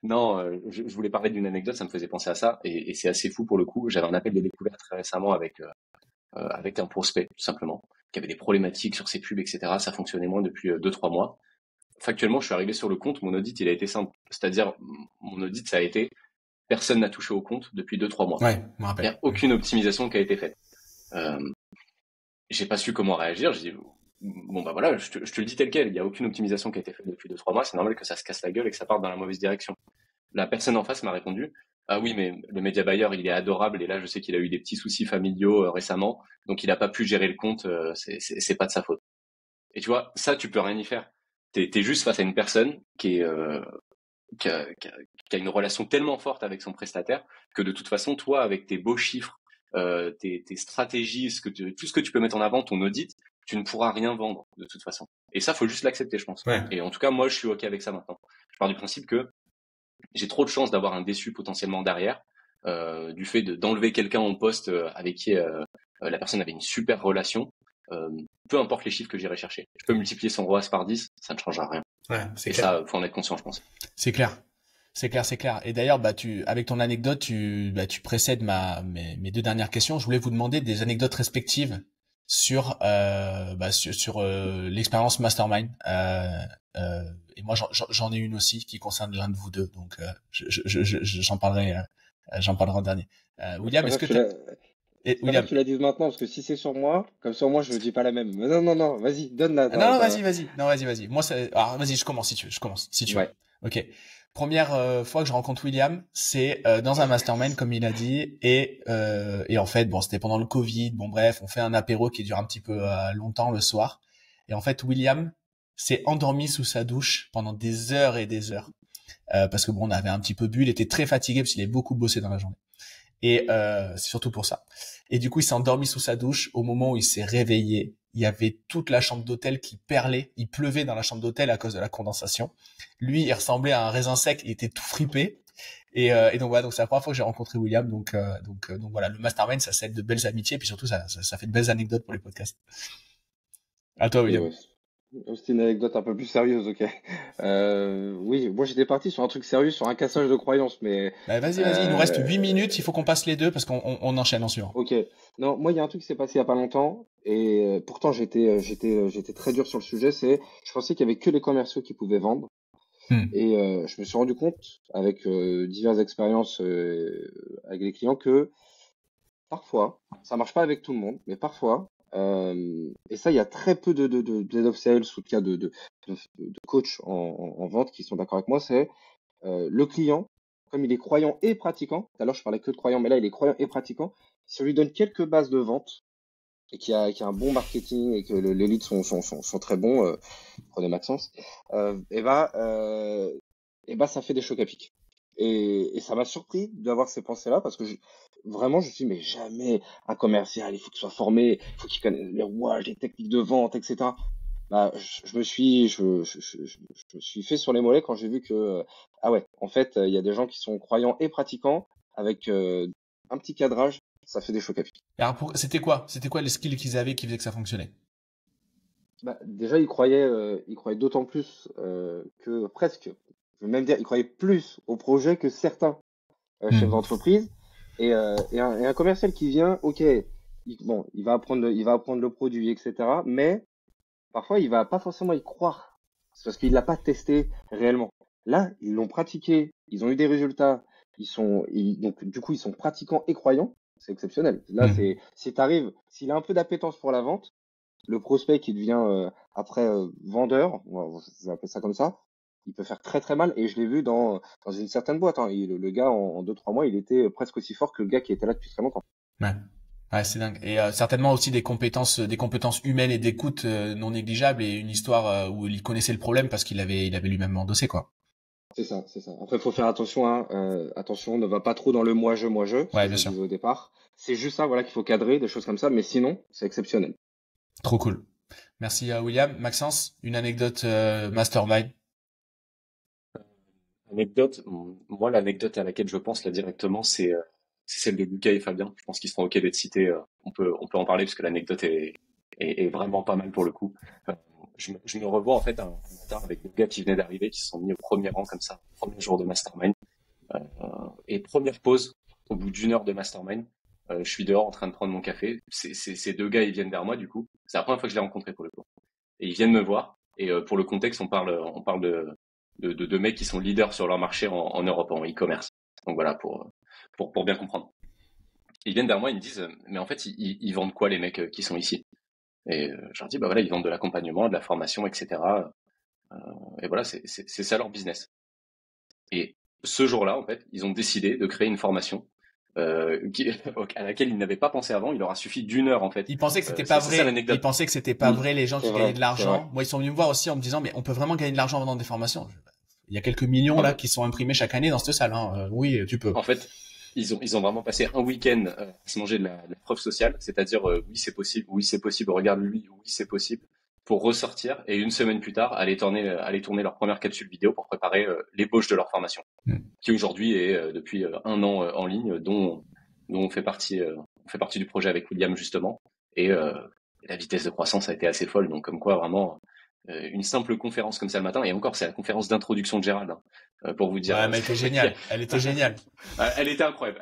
B: Non, je voulais parler d'une anecdote, ça me faisait penser à ça, et c'est assez fou pour le coup. J'avais un appel de découverte très récemment avec un prospect, tout simplement, qui avait des problématiques sur ses pubs, etc. Ça fonctionnait moins depuis 2-3 mois. Factuellement, je suis arrivé sur le compte, mon audit, il a été simple. C'est-à-dire, mon audit, ça a été, personne n'a touché au compte depuis 2-3 mois.
A: Ouais, je me
B: Il n'y
A: rappelle.
B: a aucune optimisation qui a été faite. Euh, j'ai pas su comment réagir. J'ai dit, bon bah voilà, je te le dis tel quel, il n'y a aucune optimisation qui a été faite depuis 2-3 mois, c'est normal que ça se casse la gueule et que ça parte dans la mauvaise direction. La personne en face m'a répondu, ah oui, mais le média buyer, il est adorable, et là je sais qu'il a eu des petits soucis familiaux récemment, donc il n'a pas pu gérer le compte, c'est pas de sa faute. Et tu vois, ça tu peux rien y faire. T'es juste face à une personne qui a une relation tellement forte avec son prestataire que de toute façon, toi, avec tes beaux chiffres, tes stratégies, tout ce que tu peux mettre en avant, ton audit, tu ne pourras rien vendre de toute façon. Et ça, faut juste l'accepter, je pense.
A: Ouais.
B: Et en tout cas, moi, je suis OK avec ça maintenant. Je pars du principe que j'ai trop de chance d'avoir un déçu potentiellement derrière, du fait d'enlever quelqu'un en poste avec qui la personne avait une super relation. Peu importe les chiffres que j'irai chercher. Je peux multiplier son ROAS par 10, ça ne changera rien.
A: Ouais, c'est
B: Et
A: clair.
B: ça, faut en être conscient, je pense.
A: C'est clair. C'est clair, c'est clair. Et d'ailleurs, avec ton anecdote, tu précèdes mes deux dernières questions. Je voulais vous demander des anecdotes respectives sur l'expérience Mastermind. Et moi, j'en ai une aussi qui concerne l'un de vous deux. Donc, j'en parlerai en dernier.
C: Je
A: William, est-ce
C: préfère
A: que
C: que tu
A: t'as...
C: la, je préfère
A: William,
C: que tu la dises maintenant, parce que si c'est sur moi, comme ça, moi, je ne dis pas la même. Mais non, non, non, vas-y, donne la,
A: non,
C: ta.
A: vas-y. Non, vas-y. Moi, alors, vas-y, je commence si tu veux. Je commence si tu veux.
C: Ouais.
A: Ok. Première fois que je rencontre William, c'est dans un mastermind, comme il a dit, et en fait, bon, c'était pendant le Covid. Bon, bref, on fait un apéro qui dure un petit peu longtemps le soir. Et en fait, William s'est endormi sous sa douche pendant des heures et des heures, parce que bon, on avait un petit peu bu. Il était très fatigué parce qu'il avait beaucoup bossé dans la journée. Et c'est surtout pour ça. Et du coup, il s'est endormi sous sa douche. Au moment où il s'est réveillé, il y avait toute la chambre d'hôtel qui perlait. Il pleuvait dans la chambre d'hôtel à cause de la condensation. Lui, il ressemblait à un raisin sec. Il était tout fripé. Et donc voilà, donc c'est la première fois que j'ai rencontré William. Donc voilà, le mastermind, ça cède de belles amitiés. Et puis surtout, ça fait de belles anecdotes pour les podcasts. À toi,
C: Et
A: William.
C: ouais. C'est une anecdote un peu plus sérieuse, ok. Oui, moi j'étais parti sur un truc sérieux, sur un cassage de croyances, mais
A: Bah, vas-y. Il nous reste 8
C: euh,
A: minutes. Il faut qu'on passe les deux parce qu'on enchaîne en suivant.
C: ok. Non, moi il y a un truc qui s'est passé il y a pas longtemps, et pourtant j'étais très dur sur le sujet. Je pensais qu'il y avait que les commerciaux qui pouvaient vendre,
A: Hmm.
C: et je me suis rendu compte avec diverses expériences avec les clients que parfois, ça marche pas avec tout le monde, mais parfois, et ça, il y a très peu d'head of sales ou de coach en vente qui sont d'accord avec moi, c'est le client, comme il est croyant et pratiquant, tout à l'heure je parlais que de croyant, mais là il est croyant et pratiquant, si on lui donne quelques bases de vente et qu'il y a un bon marketing et que les leads sont très bons, prenez Maxence, et bah ça fait des chocs à pic. Et ça m'a surpris d'avoir ces pensées-là parce que vraiment, je me suis dit, mais jamais un commercial, il faut qu'il soit formé, il faut qu'il connaisse les rouages, les techniques de vente, etc. Bah, je me suis fait sur les mollets quand j'ai vu que, ah ouais, en fait, il y a des gens qui sont croyants et pratiquants avec un petit cadrage, ça fait des chocs à pic.
A: Et alors, c'était quoi les skills qu'ils avaient qui faisaient que ça fonctionnait?
C: Bah, déjà, il croyait d'autant plus que presque, je veux même dire, il croyait plus au projet que certains chef
A: Hmm.
C: d'entreprise et un commercial qui vient, ok, bon, il va apprendre le produit, etc. Mais parfois, il va pas forcément y croire. C'est parce qu'il l'a pas testé réellement. Là, ils l'ont pratiqué, ils ont eu des résultats, donc du coup, ils sont pratiquants et croyants. C'est exceptionnel. Là,
A: Hmm.
C: si t'arrives, s'il a un peu d'appétence pour la vente, le prospect qui devient après vendeur, on va appeler ça comme ça, il peut faire très très mal. Et je l'ai vu dans une certaine boîte. Hein. Le gars, en 2-3 mois, il était presque aussi fort que le gars qui était là depuis très longtemps.
A: Ouais. Ouais, c'est dingue. Et certainement aussi des compétences humaines et d'écoute non négligeables et une histoire où il connaissait le problème parce qu'il avait lui-même endossé, quoi.
C: C'est ça, c'est ça. Après, il faut faire attention. Hein. Attention, ne va pas trop dans le moi-je, ce
A: Ouais,
C: que
A: bien
C: je
A: sûr.
C: disais au départ. C'est juste ça, voilà, qu'il faut cadrer, des choses comme ça. Mais sinon, c'est exceptionnel.
A: Trop cool. Merci à William. Maxence, une anecdote mastermind.
B: Anecdote, moi l'anecdote à laquelle je pense là directement, c'est celle de Lucas et Fabien. Je pense qu'ils seront ok d'être cités. On peut en parler parce que l'anecdote est vraiment pas mal pour le coup. Euh, je me revois en fait un matin avec des gars qui venaient d'arriver, qui se sont mis au premier rang comme ça, premier jour de mastermind. Et première pause, au bout d'une heure de mastermind, je suis dehors en train de prendre mon café. Ces deux gars, ils viennent vers moi du coup. C'est la première fois que je les rencontrés pour le coup. Et ils viennent me voir. Et pour le contexte, on parle de mecs qui sont leaders sur leur marché en Europe, en e-commerce. Donc voilà, pour bien comprendre. Ils viennent vers moi, ils me disent, mais en fait, ils vendent quoi les mecs qui sont ici? Et je leur dis, bah voilà, ils vendent de l'accompagnement, de la formation, etc. Et voilà, c'est ça leur business. Et ce jour-là, en fait, ils ont décidé de créer une formation à laquelle ils n'avaient pas pensé avant. Il leur a suffi d'une heure, en fait.
A: Ils pensaient que c'était
B: C'est
A: pas
B: ça
A: vrai.
B: l'anecdote.
A: Ils pensaient que c'était pas vrai les gens qui
C: C'est
A: gagnaient
C: vrai,
A: de
C: c'est
A: l'argent.
C: vrai.
A: Moi, ils sont venus me voir aussi en me disant, mais on peut vraiment gagner de l'argent en vendant des formations. Il y a quelques millions là qui sont imprimés chaque année dans cette salle. Hein. Oui, tu peux.
B: En fait, ils ont vraiment passé un week-end à se manger de la preuve sociale, c'est-à-dire oui c'est possible, regarde lui, oui c'est possible, pour ressortir et une semaine plus tard aller tourner leur première capsule vidéo pour préparer l'ébauche de leur formation, qui aujourd'hui est depuis un an en ligne, dont on fait partie du projet avec William justement, et la vitesse de croissance a été assez folle, donc comme quoi vraiment une simple conférence comme ça le matin, et encore c'est la conférence d'introduction de Gérald, pour vous dire.
A: Ouais, mais elle était géniale. Elle était géniale.
B: Elle était incroyable.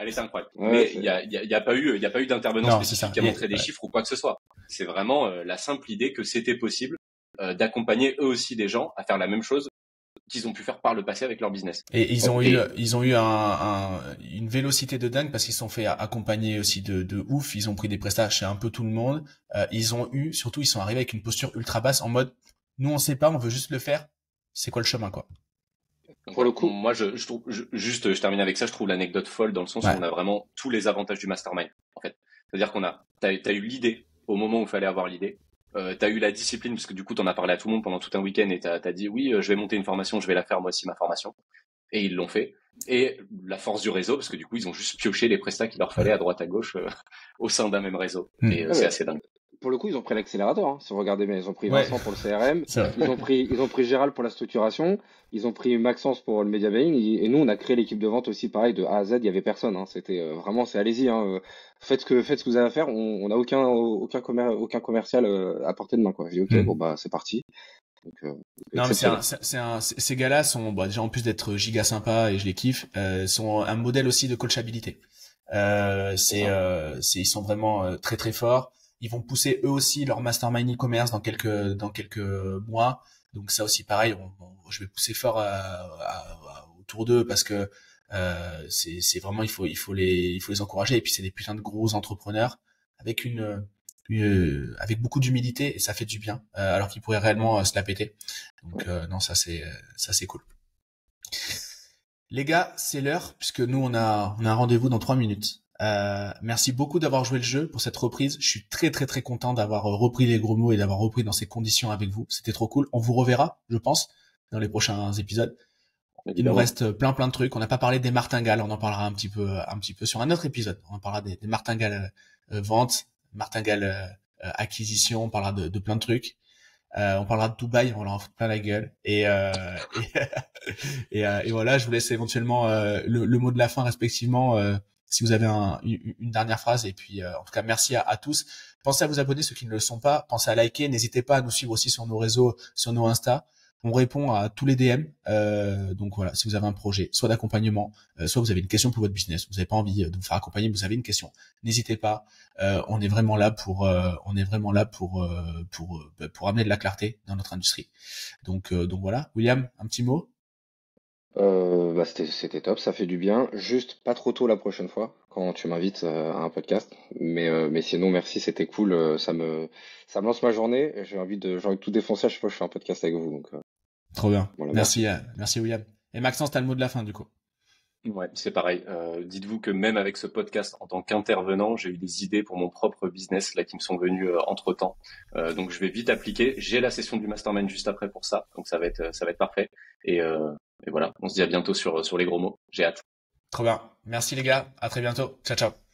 C: Ouais,
B: Mais
C: c'est-
B: il y a pas eu d'intervenant
A: Non, c'est ça.
B: spécifique qui a montré des chiffres ou quoi que ce soit. C'est vraiment la simple idée que c'était possible d'accompagner eux aussi des gens à faire la même chose qu'ils ont pu faire par le passé avec leur business.
A: Et ils ont
B: Et-
A: eu une vélocité de dingue parce qu'ils se sont fait accompagner aussi de ouf. Ils ont pris des prestats chez un peu tout le monde. Surtout, ils sont arrivés avec une posture ultra basse en mode, nous, on sait pas, on veut juste le faire. C'est quoi le chemin, quoi?
C: Pour le coup,
B: Moi, je trouve, je termine avec ça, je trouve l'anecdote folle dans le sens où
A: Ouais.
B: on a vraiment tous les avantages du mastermind, en fait. C'est-à-dire t'as eu l'idée au moment où il fallait avoir l'idée. T'as eu la discipline, parce que du coup, t'en as parlé à tout le monde pendant tout un week-end et t'as dit, oui, je vais monter une formation, je vais la faire moi aussi, ma formation. Et ils l'ont fait. Et la force du réseau, parce que du coup, ils ont juste pioché les prestats qu'il leur fallait à droite, à gauche, au sein d'un même réseau. Et
C: Ouais,
B: c'est
C: mais
B: assez dingue.
C: pour le coup, ils ont pris l'accélérateur. Hein. Si vous regardez bien, ils ont pris
A: Ouais.
C: Vincent pour le CRM,
A: C'est vrai.
C: ils ont pris Gérald pour la structuration, ils ont pris Maxence pour le media buying, et nous, on a créé l'équipe de vente aussi, pareil, de A à Z. Il y avait personne. Hein. C'était vraiment, c'est allez-y. Hein. Faites ce que vous avez à faire. On n'a aucun commercial à portée de main, quoi. J'ai dit, ok, bon bah c'est parti. Donc,
A: Non, mais
C: exceptionnel.
A: ces gars-là sont, bon, déjà en plus d'être giga sympas et je les kiffe, sont un modèle aussi de coachabilité. Ils sont vraiment très très forts. Ils vont pousser eux aussi leur mastermind e-commerce dans quelques mois. Donc ça aussi pareil, je vais pousser fort autour d'eux parce que c'est vraiment il faut les encourager et puis c'est des putains de gros entrepreneurs avec avec beaucoup d'humilité et ça fait du bien alors qu'ils pourraient réellement se la péter. Donc non ça c'est cool. Les gars, c'est l'heure puisque nous on a un rendez-vous dans 3 minutes. Merci beaucoup d'avoir joué le jeu pour cette reprise. Je suis très très très content d'avoir repris les gros mots et d'avoir repris dans ces conditions avec vous. C'était trop cool. On vous reverra, je pense, dans les prochains épisodes. Il nous reste plein de trucs. On n'a pas parlé des martingales. On en parlera un petit peu sur un autre épisode. On en parlera des martingales vente, martingales acquisition. On parlera de plein de trucs. On parlera de Dubaï, on leur en fout plein la gueule. Et voilà, je vous laisse éventuellement le mot de la fin respectivement. Si vous avez une dernière phrase. Et puis, en tout cas, merci à tous. Pensez à vous abonner, ceux qui ne le sont pas. Pensez à liker. N'hésitez pas à nous suivre aussi sur nos réseaux, sur nos Insta. On répond à tous les DM. Donc voilà, si vous avez un projet, soit d'accompagnement, soit vous avez une question pour votre business, vous n'avez pas envie de vous faire accompagner, vous avez une question, n'hésitez pas. On est vraiment là pour amener de la clarté dans notre industrie. Donc voilà, William, un petit mot.
C: Bah c'était top, ça fait du bien. Juste pas trop tôt la prochaine fois quand tu m'invites à un podcast. Mais sinon merci, c'était cool. Ça me lance ma journée. J'ai envie de tout défoncer à chaque fois que je fais un podcast avec vous. Donc
A: Trop bien.
C: voilà,
A: Merci William. Et Maxence, t'as le mot de la fin du coup.
B: Ouais, c'est pareil. Dites-vous que même avec ce podcast, en tant qu'intervenant, j'ai eu des idées pour mon propre business là qui me sont venues entre-temps. Donc je vais vite appliquer. J'ai la session du mastermind juste après pour ça, donc ça va être parfait. Et voilà, on se dit à bientôt sur les gros mots. J'ai hâte.
A: Trop bien. Merci les gars. À très bientôt. Ciao ciao.